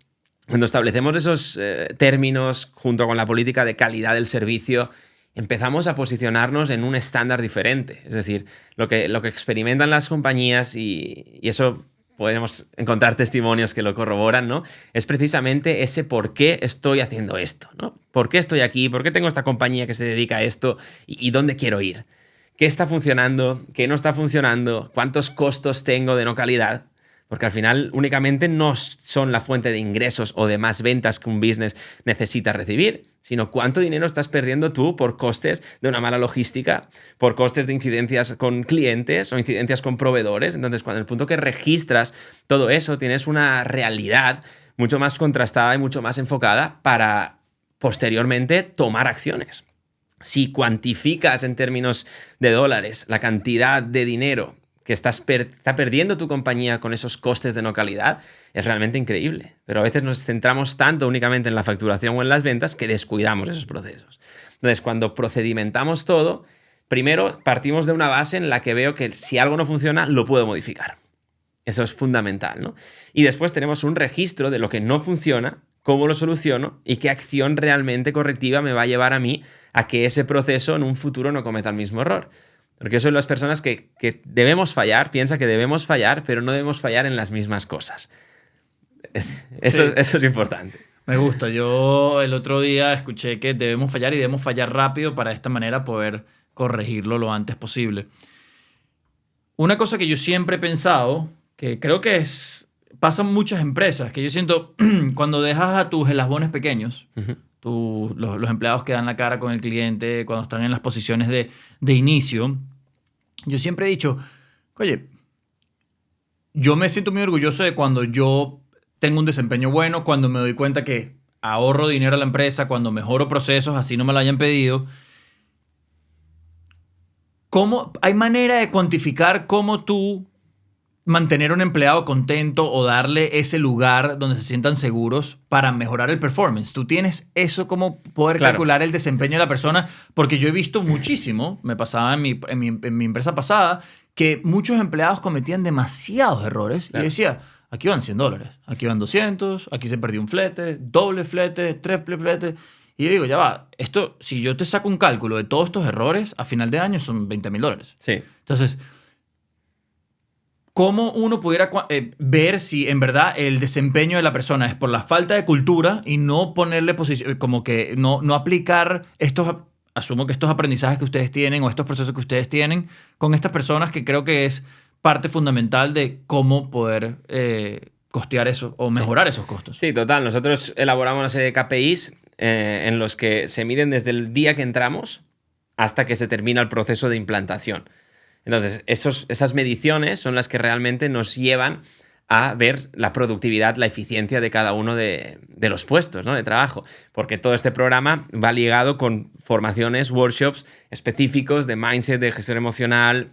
cuando establecemos esos términos junto con la política de calidad del servicio, empezamos a posicionarnos en un estándar diferente. Es decir, lo que experimentan las compañías, y eso podemos encontrar testimonios que lo corroboran, ¿no? Es precisamente ese por qué estoy haciendo esto, ¿no? ¿Por qué estoy aquí? ¿Por qué tengo esta compañía que se dedica a esto? ¿Y dónde quiero ir? ¿Qué está funcionando? ¿Qué no está funcionando? ¿Cuántos costos tengo de no calidad? Porque al final únicamente no son la fuente de ingresos o de más ventas que un business necesita recibir, sino cuánto dinero estás perdiendo tú por costes de una mala logística, por costes de incidencias con clientes o incidencias con proveedores. Entonces, cuando el punto que registras todo eso, tienes una realidad mucho más contrastada y mucho más enfocada para posteriormente tomar acciones. Si cuantificas en términos de dólares la cantidad de dinero que está perdiendo tu compañía con esos costes de no calidad, es realmente increíble. Pero a veces nos centramos tanto únicamente en la facturación o en las ventas que descuidamos esos procesos. Entonces, cuando procedimentamos todo, primero partimos de una base en la que veo que si algo no funciona, lo puedo modificar. Eso es fundamental, ¿no? Y después tenemos un registro de lo que no funciona, cómo lo soluciono y qué acción realmente correctiva me va a llevar a mí a que ese proceso en un futuro no cometa el mismo error. Porque yo soy de las personas que debemos fallar, piensa que debemos fallar, pero no debemos fallar en las mismas cosas. Eso es importante. Me gusta. Yo el otro día escuché que debemos fallar y debemos fallar rápido para de esta manera poder corregirlo lo antes posible. Una cosa que yo siempre he pensado, que creo que pasa en muchas empresas, que yo siento cuando dejas a tus eslabones pequeños, los empleados que dan la cara con el cliente, cuando están en las posiciones de inicio, yo siempre he dicho, oye, yo me siento muy orgulloso de cuando yo tengo un desempeño bueno, cuando me doy cuenta que ahorro dinero a la empresa, cuando mejoro procesos, así no me lo hayan pedido. ¿Hay manera de cuantificar cómo tú mantener a un empleado contento o darle ese lugar donde se sientan seguros para mejorar el performance? ¿Tú tienes eso como poder calcular el desempeño de la persona? Porque yo he visto muchísimo, me pasaba en mi empresa pasada, que muchos empleados cometían demasiados errores. Claro. Y decía, aquí van $100, aquí van 200, aquí se perdió un flete, doble flete, triple flete. Y yo digo, ya va, esto, si yo te saco un cálculo de todos estos errores, a final de año son $20,000. Sí. Entonces, ¿cómo uno pudiera ver si en verdad el desempeño de la persona es por la falta de cultura y no ponerle como que no aplicar asumo que estos aprendizajes que ustedes tienen o estos procesos que ustedes tienen con estas personas, que creo que es parte fundamental de cómo poder costear eso o mejorar esos costos? Sí, total. Nosotros elaboramos una serie de KPIs en los que se miden desde el día que entramos hasta que se termina el proceso de implantación. Entonces, esas mediciones son las que realmente nos llevan a ver la productividad, la eficiencia de cada uno de los puestos, ¿no?, de trabajo. Porque todo este programa va ligado con formaciones, workshops específicos de mindset, de gestión emocional,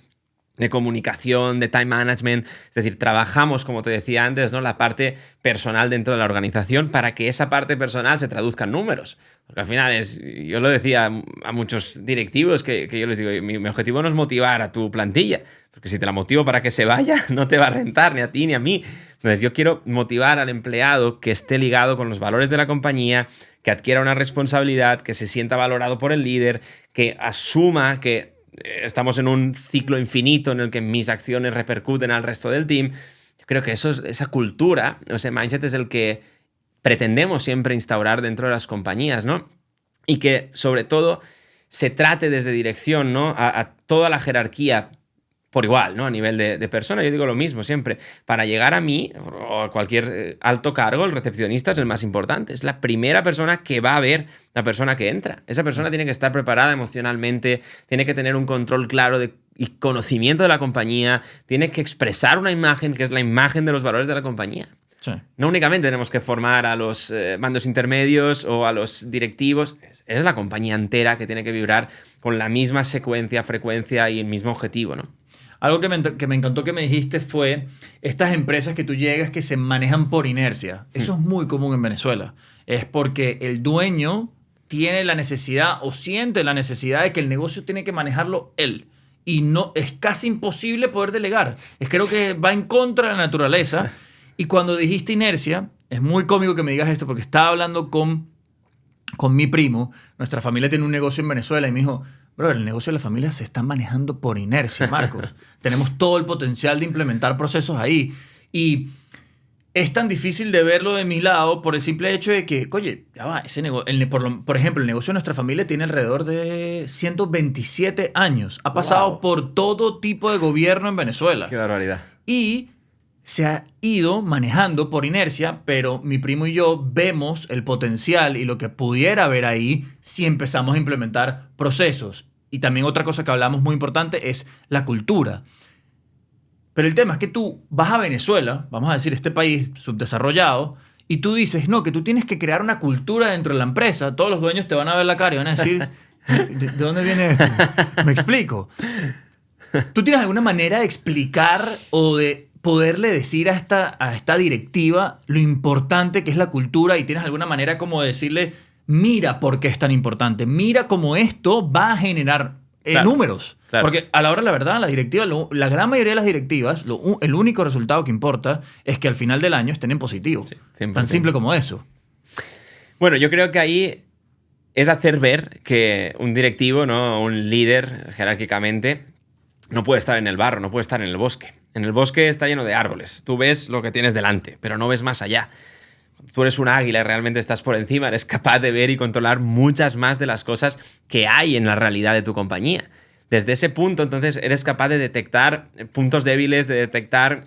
de comunicación, de time management. Es decir, trabajamos, como te decía antes, ¿no?, la parte personal dentro de la organización para que esa parte personal se traduzca en números. Porque al final yo lo decía a muchos directivos que yo les digo, mi objetivo no es motivar a tu plantilla, porque si te la motivo para que se vaya, no te va a rentar ni a ti ni a mí. Entonces yo quiero motivar al empleado que esté ligado con los valores de la compañía, que adquiera una responsabilidad, que se sienta valorado por el líder, que asuma que estamos en un ciclo infinito en el que mis acciones repercuten al resto del team. Yo creo que esa cultura, ese mindset es el que pretendemos siempre instaurar dentro de las compañías, ¿no? Y que, sobre todo, se trate desde dirección, ¿no?, a toda la jerarquía por igual, ¿no?, a nivel de persona. Yo digo lo mismo siempre. Para llegar a mí o a cualquier alto cargo, el recepcionista es el más importante. Es la primera persona que va a ver la persona que entra. Esa persona tiene que estar preparada emocionalmente, tiene que tener un control claro y conocimiento de la compañía, tiene que expresar una imagen que es la imagen de los valores de la compañía. Sí. No únicamente tenemos que formar a los mandos intermedios o a los directivos, es la compañía entera que tiene que vibrar con la misma secuencia, frecuencia y el mismo objetivo, ¿no? Algo que me encantó que me dijiste fue estas empresas que tú llegas que se manejan por inercia. Eso es muy común en Venezuela. Es porque el dueño tiene la necesidad o siente la necesidad de que el negocio tiene que manejarlo él. Y no, es casi imposible poder delegar. Creo que va en contra de la naturaleza. Y cuando dijiste inercia, es muy cómico que me digas esto porque estaba hablando con mi primo. Nuestra familia tiene un negocio en Venezuela y me dijo, bro, el negocio de la familia se está manejando por inercia, Marcos. Tenemos todo el potencial de implementar procesos ahí. Y es tan difícil de verlo de mi lado por el simple hecho de que, oye, ya va, por ejemplo, el negocio de nuestra familia tiene alrededor de 127 años. Ha pasado por todo tipo de gobierno en Venezuela. Qué barbaridad. Y se ha ido manejando por inercia, pero mi primo y yo vemos el potencial y lo que pudiera haber ahí si empezamos a implementar procesos. Y también otra cosa que hablamos muy importante es la cultura. Pero el tema es que tú vas a Venezuela, vamos a decir este país subdesarrollado, y tú dices, no, que tú tienes que crear una cultura dentro de la empresa. Todos los dueños te van a ver la cara y van a decir, ¿de dónde viene esto? ¿Me explico? ¿Tú tienes alguna manera de explicar o de poderle decir a esta directiva lo importante que es la cultura, y tienes alguna manera como de decirle, mira por qué es tan importante, mira cómo esto va a generar Claro, números? claro. Porque a la hora de la verdad, la directiva, la gran mayoría de las directivas, el único resultado que importa es que al final del año estén en positivo. Sí, 100%. Tan simple como eso. Bueno, yo creo que ahí es hacer ver que un directivo, ¿no? Un líder, jerárquicamente, no puede estar en el barro, no puede estar en el bosque. En el bosque está lleno de árboles. Tú ves lo que tienes delante, pero no ves más allá. Tú eres un águila y realmente estás por encima, eres capaz de ver y controlar muchas más de las cosas que hay en la realidad de tu compañía. Desde ese punto, entonces, eres capaz de detectar puntos débiles, de detectar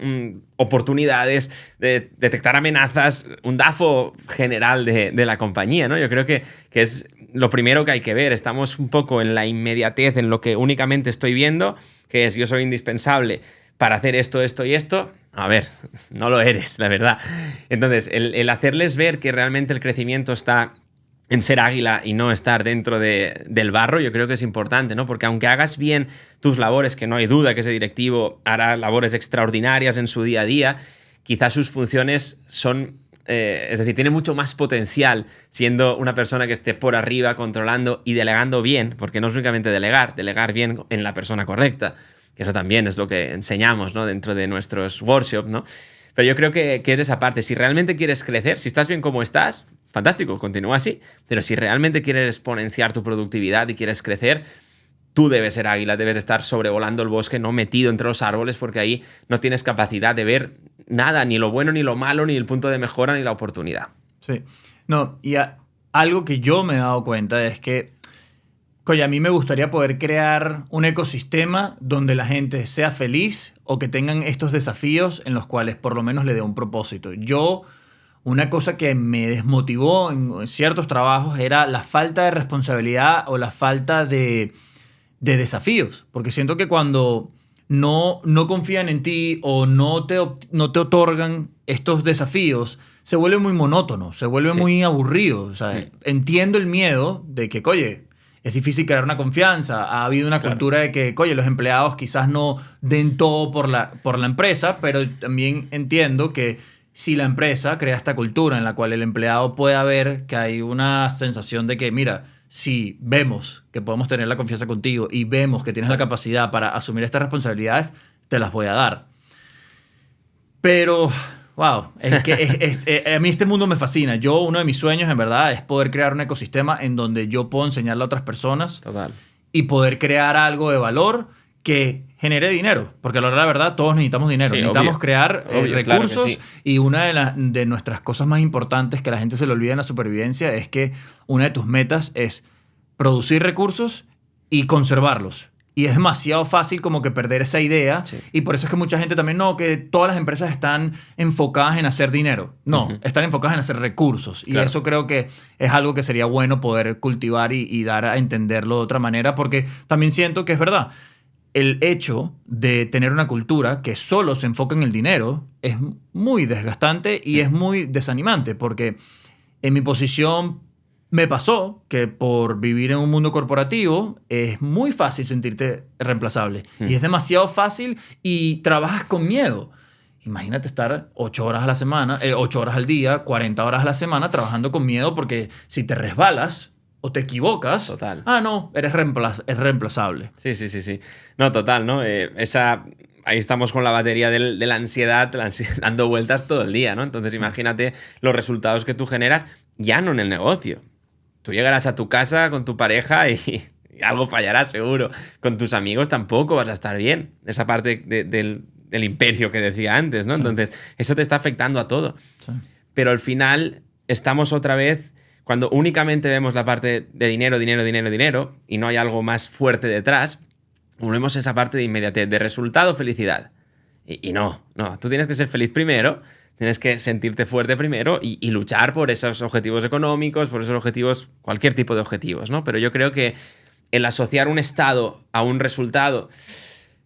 oportunidades, de detectar amenazas, un DAFO general de la compañía, ¿no? Yo creo que es lo primero que hay que ver. Estamos un poco en la inmediatez, en lo que únicamente estoy viendo, que es yo soy indispensable para hacer esto, esto y esto. A ver, no lo eres, la verdad. Entonces, el hacerles ver que realmente el crecimiento está en ser águila y no estar dentro del barro, yo creo que es importante, ¿no? Porque aunque hagas bien tus labores, que no hay duda que ese directivo hará labores extraordinarias en su día a día, quizás sus funciones son... es decir, tiene mucho más potencial siendo una persona que esté por arriba, controlando y delegando bien, porque no es únicamente delegar bien en la persona correcta, que eso también es lo que enseñamos, ¿no? Dentro de nuestros workshops, ¿no? Pero yo creo que es esa parte. Si realmente quieres crecer, si estás bien como estás, fantástico, continúa así. Pero si realmente quieres exponenciar tu productividad y quieres crecer, tú debes ser águila, debes estar sobrevolando el bosque, no metido entre los árboles, porque ahí no tienes capacidad de ver nada, ni lo bueno, ni lo malo, ni el punto de mejora, ni la oportunidad. Sí. No, y algo que yo me he dado cuenta es que, oye, a mí me gustaría poder crear un ecosistema donde la gente sea feliz o que tengan estos desafíos en los cuales por lo menos le dé un propósito. Una cosa que me desmotivó en ciertos trabajos era la falta de responsabilidad o la falta de desafíos. Porque siento que cuando no confían en ti o no te otorgan estos desafíos, se vuelve muy monótono, se vuelve muy aburrido. O sea, entiendo el miedo de que, oye, es difícil crear una confianza. Ha habido una cultura de que, oye, los empleados quizás no den todo por la empresa, pero también entiendo que si la empresa crea esta cultura en la cual el empleado pueda ver que hay una sensación de que, mira, si vemos que podemos tener la confianza contigo y vemos que tienes la capacidad para asumir estas responsabilidades, te las voy a dar. Pero, wow, es que a mí este mundo me fascina. Uno de mis sueños, en verdad, es poder crear un ecosistema en donde yo puedo enseñarle a otras personas. Total. Y poder crear algo de valor que genere dinero. Porque a la verdad, todos necesitamos dinero. Sí, necesitamos obvio. crear Obvio, claro que recursos. sí. Y una de nuestras cosas más importantes que a la gente se le olvida en la supervivencia es que una de tus metas es producir recursos y conservarlos. Y es demasiado fácil como que perder esa idea. Sí. Y por eso es que mucha gente también, no, que todas las empresas están enfocadas en hacer dinero. No, están enfocadas en hacer recursos. Claro. Y eso creo que es algo que sería bueno poder cultivar y dar a entenderlo de otra manera, porque también siento que es verdad. El hecho de tener una cultura que solo se enfoca en el dinero es muy desgastante y es muy desanimante, porque en mi posición me pasó que por vivir en un mundo corporativo es muy fácil sentirte reemplazable. Y es demasiado fácil y trabajas con miedo. Imagínate estar 8 horas a la semana, 8 horas al día, 40 horas a la semana trabajando con miedo, porque si te resbalas o te equivocas, Total. no, eres reemplazable. Sí. No, total, ¿no? Ahí estamos con la batería de la ansiedad dando vueltas todo el día, ¿no? Entonces imagínate los resultados que tú generas ya no en el negocio. Tú llegarás a tu casa con tu pareja y algo fallará seguro. Con tus amigos tampoco vas a estar bien. Esa parte del imperio que decía antes, ¿no? Sí. Entonces eso te está afectando a todo. Sí. Pero al final estamos otra vez... Cuando únicamente vemos la parte de dinero y no hay algo más fuerte detrás, volvemos a esa parte de inmediatez, de resultado, felicidad. Y no, tú tienes que ser feliz primero, tienes que sentirte fuerte primero y luchar por esos objetivos económicos, por esos objetivos, cualquier tipo de objetivos, ¿no? Pero yo creo que el asociar un estado a un resultado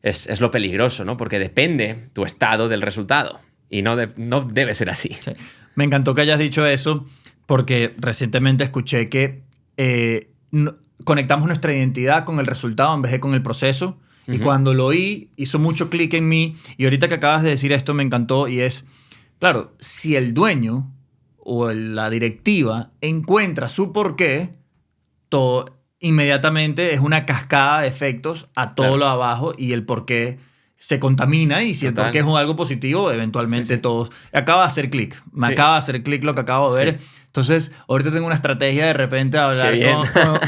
es lo peligroso, ¿no? Porque depende tu estado del resultado y no debe ser así. Sí. Me encantó que hayas dicho eso, porque recientemente escuché que conectamos nuestra identidad con el resultado en vez de con el proceso. Y cuando lo oí, hizo mucho clic en mí. Y ahorita que acabas de decir esto me encantó y es, claro, si el dueño o la directiva encuentra su porqué, todo inmediatamente es una cascada de efectos a todo lo abajo y el porqué se contamina y si el porqué es algo positivo, eventualmente todos... Acaba de hacer clic. Me acaba de hacer clic lo que acabo de ver. Entonces, ahorita tengo una estrategia de repente de hablar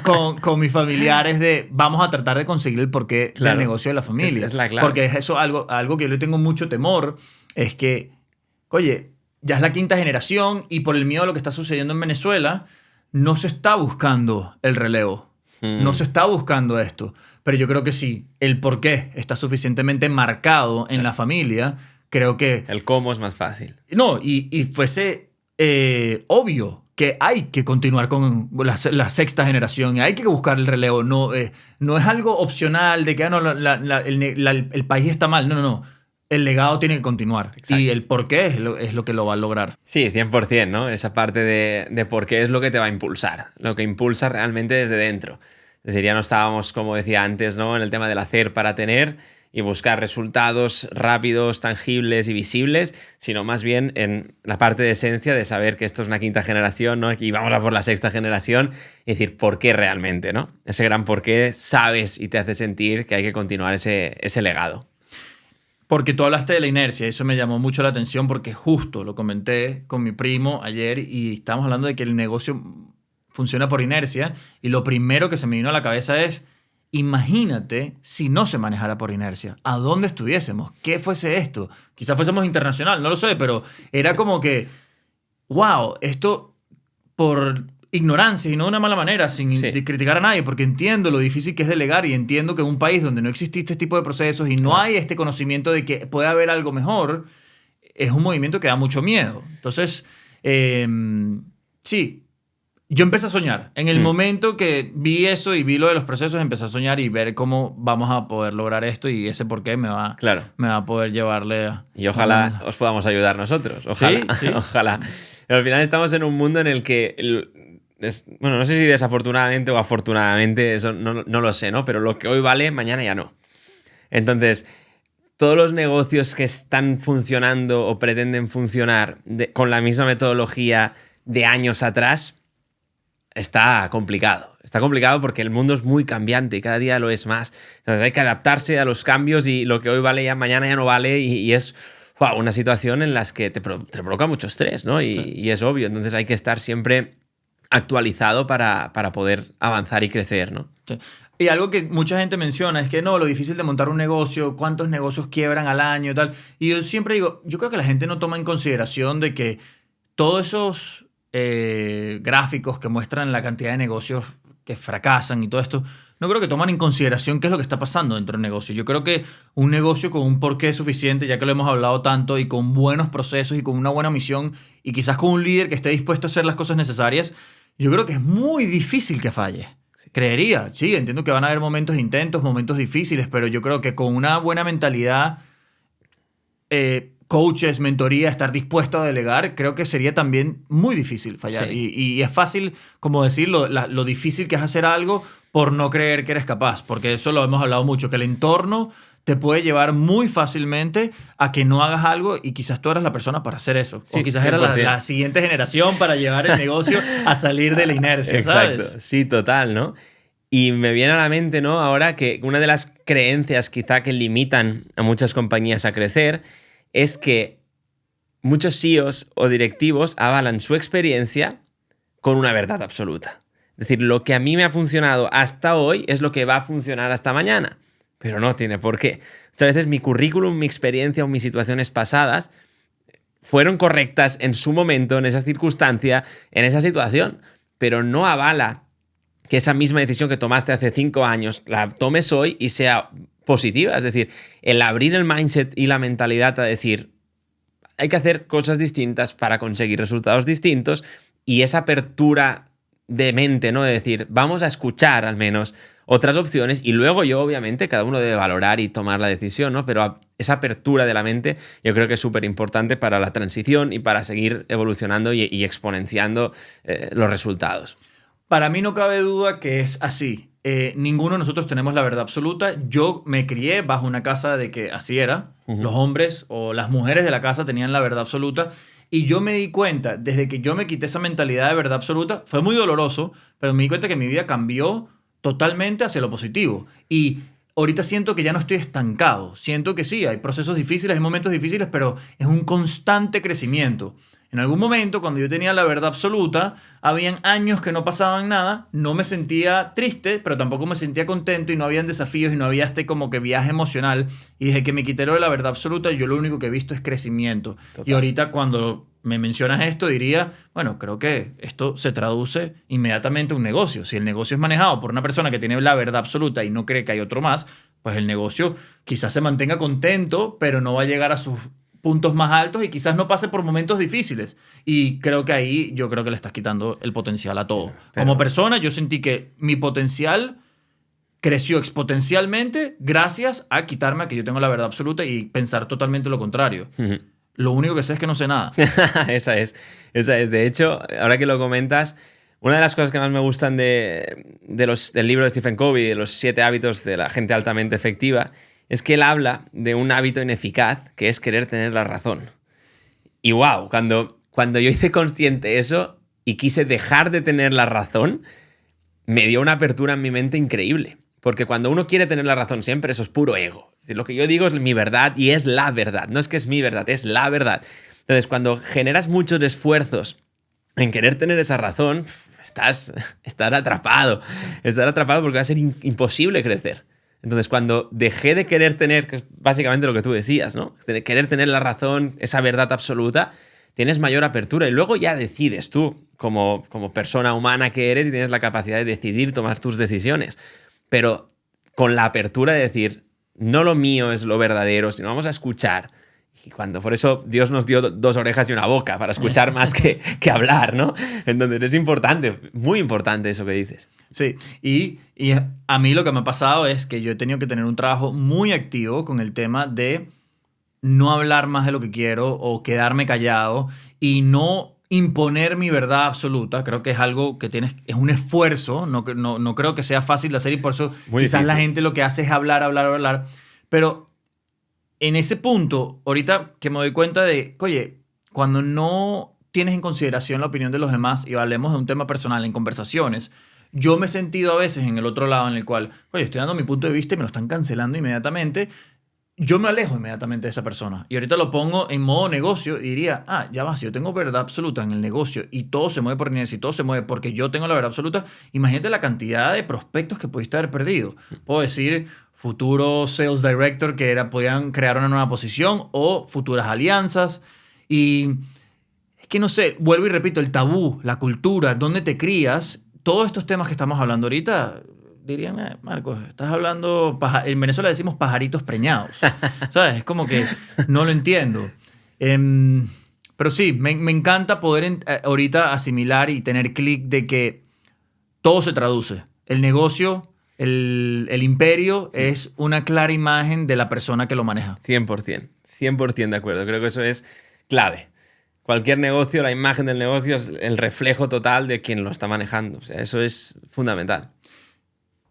con mis familiares de vamos a tratar de conseguir el porqué del negocio de la familia. Es la clave. Porque es eso algo que yo le tengo mucho temor, es que, oye, ya es la quinta generación y por el miedo a lo que está sucediendo en Venezuela, no se está buscando el relevo. No se está buscando esto. Pero yo creo que sí, el por qué está suficientemente marcado en la familia, creo que... El cómo es más fácil. No, y fuese obvio que hay que continuar con la sexta generación y hay que buscar el relevo. No, no es algo opcional de que el país está mal. No, no, no. El legado tiene que continuar. Exacto. Y el por qué es lo que lo va a lograr. Sí, 100%, ¿no? Esa parte de por qué es lo que te va a impulsar. Lo que impulsa realmente desde dentro. Es decir, ya no estábamos, como decía antes, ¿no? En el tema del hacer para tener y buscar resultados rápidos, tangibles y visibles, sino más bien en la parte de esencia de saber que esto es una quinta generación, ¿no? Y vamos a por la sexta generación y decir por qué realmente, ¿no? Ese gran por qué sabes y te hace sentir que hay que continuar ese legado. Porque tú hablaste de la inercia, eso me llamó mucho la atención porque justo lo comenté con mi primo ayer y estábamos hablando de que el negocio funciona por inercia y lo primero que se me vino a la cabeza es, imagínate si no se manejara por inercia, ¿a dónde estuviésemos? ¿Qué fuese esto? Quizás fuésemos internacional, no lo sé, pero era como que, wow, esto por ignorancia y no de una mala manera, sin criticar a nadie, porque entiendo lo difícil que es delegar y entiendo que en un país donde no existe este tipo de procesos y no hay este conocimiento de que puede haber algo mejor, es un movimiento que da mucho miedo. Entonces, sí, yo empecé a soñar. En el momento que vi eso y vi lo de los procesos, empecé a soñar y ver cómo vamos a poder lograr esto y ese por qué me va a poder llevarle a... Y ojalá os podamos ayudar nosotros. Ojalá, sí. Ojalá. Pero al final estamos en un mundo en el que... Bueno, no sé si desafortunadamente o afortunadamente, eso no lo sé, ¿no? Pero lo que hoy vale, mañana ya no. Entonces, todos los negocios que están funcionando o pretenden funcionar con la misma metodología de años atrás, está complicado. Está complicado porque el mundo es muy cambiante y cada día lo es más. Entonces hay que adaptarse a los cambios y lo que hoy vale ya mañana ya no vale y es una situación en la que te provoca mucho estrés, ¿no? Y es obvio. Entonces hay que estar siempre actualizado para poder avanzar y crecer, ¿no? Sí. Y algo que mucha gente menciona es que no, lo difícil de montar un negocio, cuántos negocios quiebran al año y tal. Y yo siempre digo, yo creo que la gente no toma en consideración de que todos esos gráficos que muestran la cantidad de negocios que fracasan y todo esto, no creo que toman en consideración qué es lo que está pasando dentro del negocio. Yo creo que un negocio con un porqué suficiente, ya que lo hemos hablado tanto, y con buenos procesos y con una buena misión, y quizás con un líder que esté dispuesto a hacer las cosas necesarias, yo creo que es muy difícil que falle. Creería, sí, entiendo que van a haber momentos intentos, momentos difíciles, pero yo creo que con una buena mentalidad, coaches, mentoría, estar dispuesto a delegar, creo que sería también muy difícil fallar. Sí. Y es fácil, como decirlo, lo difícil que es hacer algo por no creer que eres capaz, porque eso lo hemos hablado mucho, que el entorno te puede llevar muy fácilmente a que no hagas algo y quizás tú eras la persona para hacer eso. Sí, o quizás era la siguiente generación para llevar el negocio a salir de la inercia, ¿sabes? Exacto, sí, total, ¿no? Y me viene a la mente, ¿no? Ahora que una de las creencias quizá que limitan a muchas compañías a crecer es que muchos CEOs o directivos avalan su experiencia con una verdad absoluta. Es decir, lo que a mí me ha funcionado hasta hoy es lo que va a funcionar hasta mañana. Pero no tiene por qué. Muchas veces mi currículum, mi experiencia o mis situaciones pasadas fueron correctas en su momento, en esa circunstancia, en esa situación, pero no avala que esa misma decisión que tomaste hace 5 años la tomes hoy y sea positiva. Es decir, el abrir el mindset y la mentalidad a decir hay que hacer cosas distintas para conseguir resultados distintos y esa apertura de mente, ¿no? De decir, vamos a escuchar al menos otras opciones y luego yo, obviamente, cada uno debe valorar y tomar la decisión, ¿no? Pero esa apertura de la mente yo creo que es súper importante para la transición y para seguir evolucionando y exponenciando los resultados. Para mí no cabe duda que es así. ninguno de nosotros tenemos la verdad absoluta. Yo me crié bajo una casa de que así era. Los hombres o las mujeres de la casa tenían la verdad absoluta. Y yo me di cuenta, desde que yo me quité esa mentalidad de verdad absoluta, fue muy doloroso, pero me di cuenta que mi vida cambió totalmente hacia lo positivo. Y ahorita siento que ya no estoy estancado. Siento que sí, hay procesos difíciles, hay momentos difíciles, pero es un constante crecimiento. En algún momento, cuando yo tenía la verdad absoluta, habían años que no pasaban nada, no me sentía triste, pero tampoco me sentía contento y no habían desafíos y no había este como que viaje emocional. Y desde que me quité lo de la verdad absoluta, yo lo único que he visto es crecimiento. Total. Y ahorita cuando me mencionas esto, diría, bueno, creo que esto se traduce inmediatamente a un negocio. Si el negocio es manejado por una persona que tiene la verdad absoluta y no cree que hay otro más, pues el negocio quizás se mantenga contento, pero no va a llegar a sus puntos más altos y quizás no pase por momentos difíciles. Y creo que ahí yo creo que le estás quitando el potencial a todo. Pero como persona, yo sentí que mi potencial creció exponencialmente gracias a quitarme a que yo tengo la verdad absoluta y pensar totalmente lo contrario. Lo único que sé es que no sé nada. Esa es. De hecho, ahora que lo comentas, una de las cosas que más me gustan del libro de Stephen Covey, de los 7 hábitos de la gente altamente efectiva, es que él habla de un hábito ineficaz que es querer tener la razón. Y wow, cuando yo hice consciente eso y quise dejar de tener la razón, me dio una apertura en mi mente increíble. Porque cuando uno quiere tener la razón siempre, eso es puro ego. Es decir, lo que yo digo es mi verdad y es la verdad. No es que es mi verdad, es la verdad. Entonces, cuando generas muchos esfuerzos en querer tener esa razón, estar atrapado. Estar atrapado porque va a ser imposible crecer. Entonces, cuando dejé de querer tener, que es básicamente lo que tú decías, ¿no? Querer tener la razón, esa verdad absoluta, tienes mayor apertura y luego ya decides tú, como persona humana que eres, y tienes la capacidad de decidir, tomar tus decisiones. Pero con la apertura de decir, no lo mío es lo verdadero, sino vamos a escuchar. Y por eso Dios nos dio 2 orejas y una boca, para escuchar más que hablar, ¿no? Entonces es importante, muy importante eso que dices. Sí, y a mí lo que me ha pasado es que yo he tenido que tener un trabajo muy activo con el tema de no hablar más de lo que quiero o quedarme callado y no imponer mi verdad absoluta. Creo que es algo que es un esfuerzo, no creo que sea fácil de hacer y por eso muy quizás difícil. La gente lo que hace es hablar, pero en ese punto, ahorita que me doy cuenta de, oye, cuando no tienes en consideración la opinión de los demás y hablemos de un tema personal en conversaciones, yo me he sentido a veces en el otro lado en el cual, oye, estoy dando mi punto de vista y me lo están cancelando inmediatamente. Yo me alejo inmediatamente de esa persona. Y ahorita lo pongo en modo negocio y diría, ya va, si yo tengo verdad absoluta en el negocio y todo se mueve por inercia y todo se mueve porque yo tengo la verdad absoluta, imagínate la cantidad de prospectos que pudiste haber perdido. Puedo decir futuro sales director que podían crear una nueva posición o futuras alianzas. Y es que no sé, vuelvo y repito, el tabú, la cultura, dónde te crías, todos estos temas que estamos hablando ahorita, dirían, Marcos, estás hablando, en Venezuela decimos pajaritos preñados, ¿sabes? Es como que no lo entiendo. Pero sí, me encanta poder ahorita asimilar y tener clic de que todo se traduce. El negocio, el imperio es una clara imagen de la persona que lo maneja. 100% de acuerdo. Creo que eso es clave. Cualquier negocio, la imagen del negocio es el reflejo total de quien lo está manejando. O sea, eso es fundamental.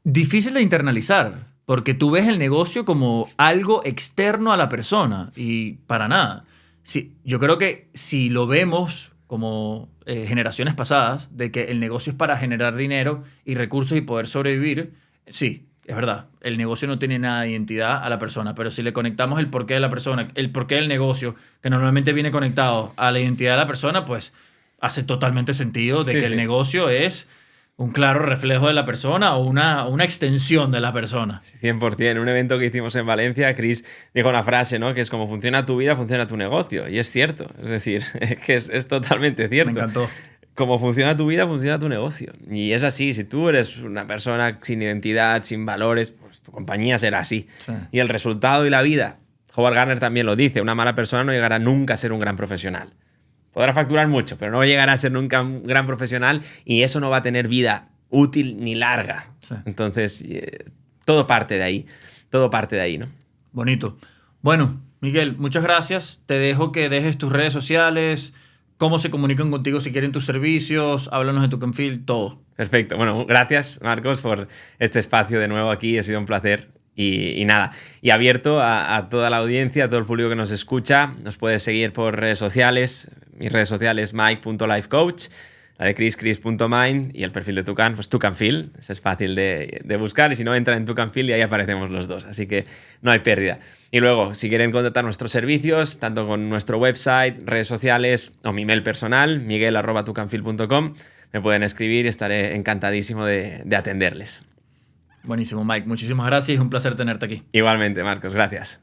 Difícil de internalizar, porque tú ves el negocio como algo externo a la persona y para nada. Sí, yo creo que si lo vemos como generaciones pasadas, de que el negocio es para generar dinero y recursos y poder sobrevivir, sí, es verdad, el negocio no tiene nada de identidad a la persona, pero si le conectamos el porqué de la persona, el porqué del negocio, que normalmente viene conectado a la identidad de la persona, pues hace totalmente sentido de que el negocio es un claro reflejo de la persona o una extensión de la persona. 100%. En un evento que hicimos en Valencia, Chris dijo una frase, ¿no? Que es como funciona tu vida, funciona tu negocio. Y es cierto. Es decir, que es totalmente cierto. Me encantó. Como funciona tu vida, funciona tu negocio. Y es así. Si tú eres una persona sin identidad, sin valores, pues tu compañía será así. Sí. Y el resultado y la vida, Howard Gardner también lo dice, una mala persona no llegará nunca a ser un gran profesional. Podrá facturar mucho, pero no llegará a ser nunca un gran profesional y eso no va a tener vida útil ni larga. Sí. Entonces, todo parte de ahí. Todo parte de ahí, ¿no? Bonito. Bueno, Miguel, muchas gracias. Te dejo que dejes tus redes sociales, cómo se comunican contigo si quieren tus servicios, háblanos de tu perfil, todo. Perfecto. Bueno, gracias, Marcos, por este espacio de nuevo aquí. Ha sido un placer. Y nada, y abierto a toda la audiencia, a todo el público que nos escucha. Nos puedes seguir por redes sociales. Mis redes sociales, mike.lifecoach, la de chris.mind, y el perfil de Tucan, pues Tucanfil. Ese es fácil de buscar, y si no, entra en Tucanfil y ahí aparecemos los dos. Así que no hay pérdida. Y luego, si quieren contratar nuestros servicios, tanto con nuestro website, redes sociales o mi email personal, miguel@tucanfil.com, me pueden escribir y estaré encantadísimo de atenderles. Buenísimo, Mike. Muchísimas gracias. Es un placer tenerte aquí. Igualmente, Marcos, gracias.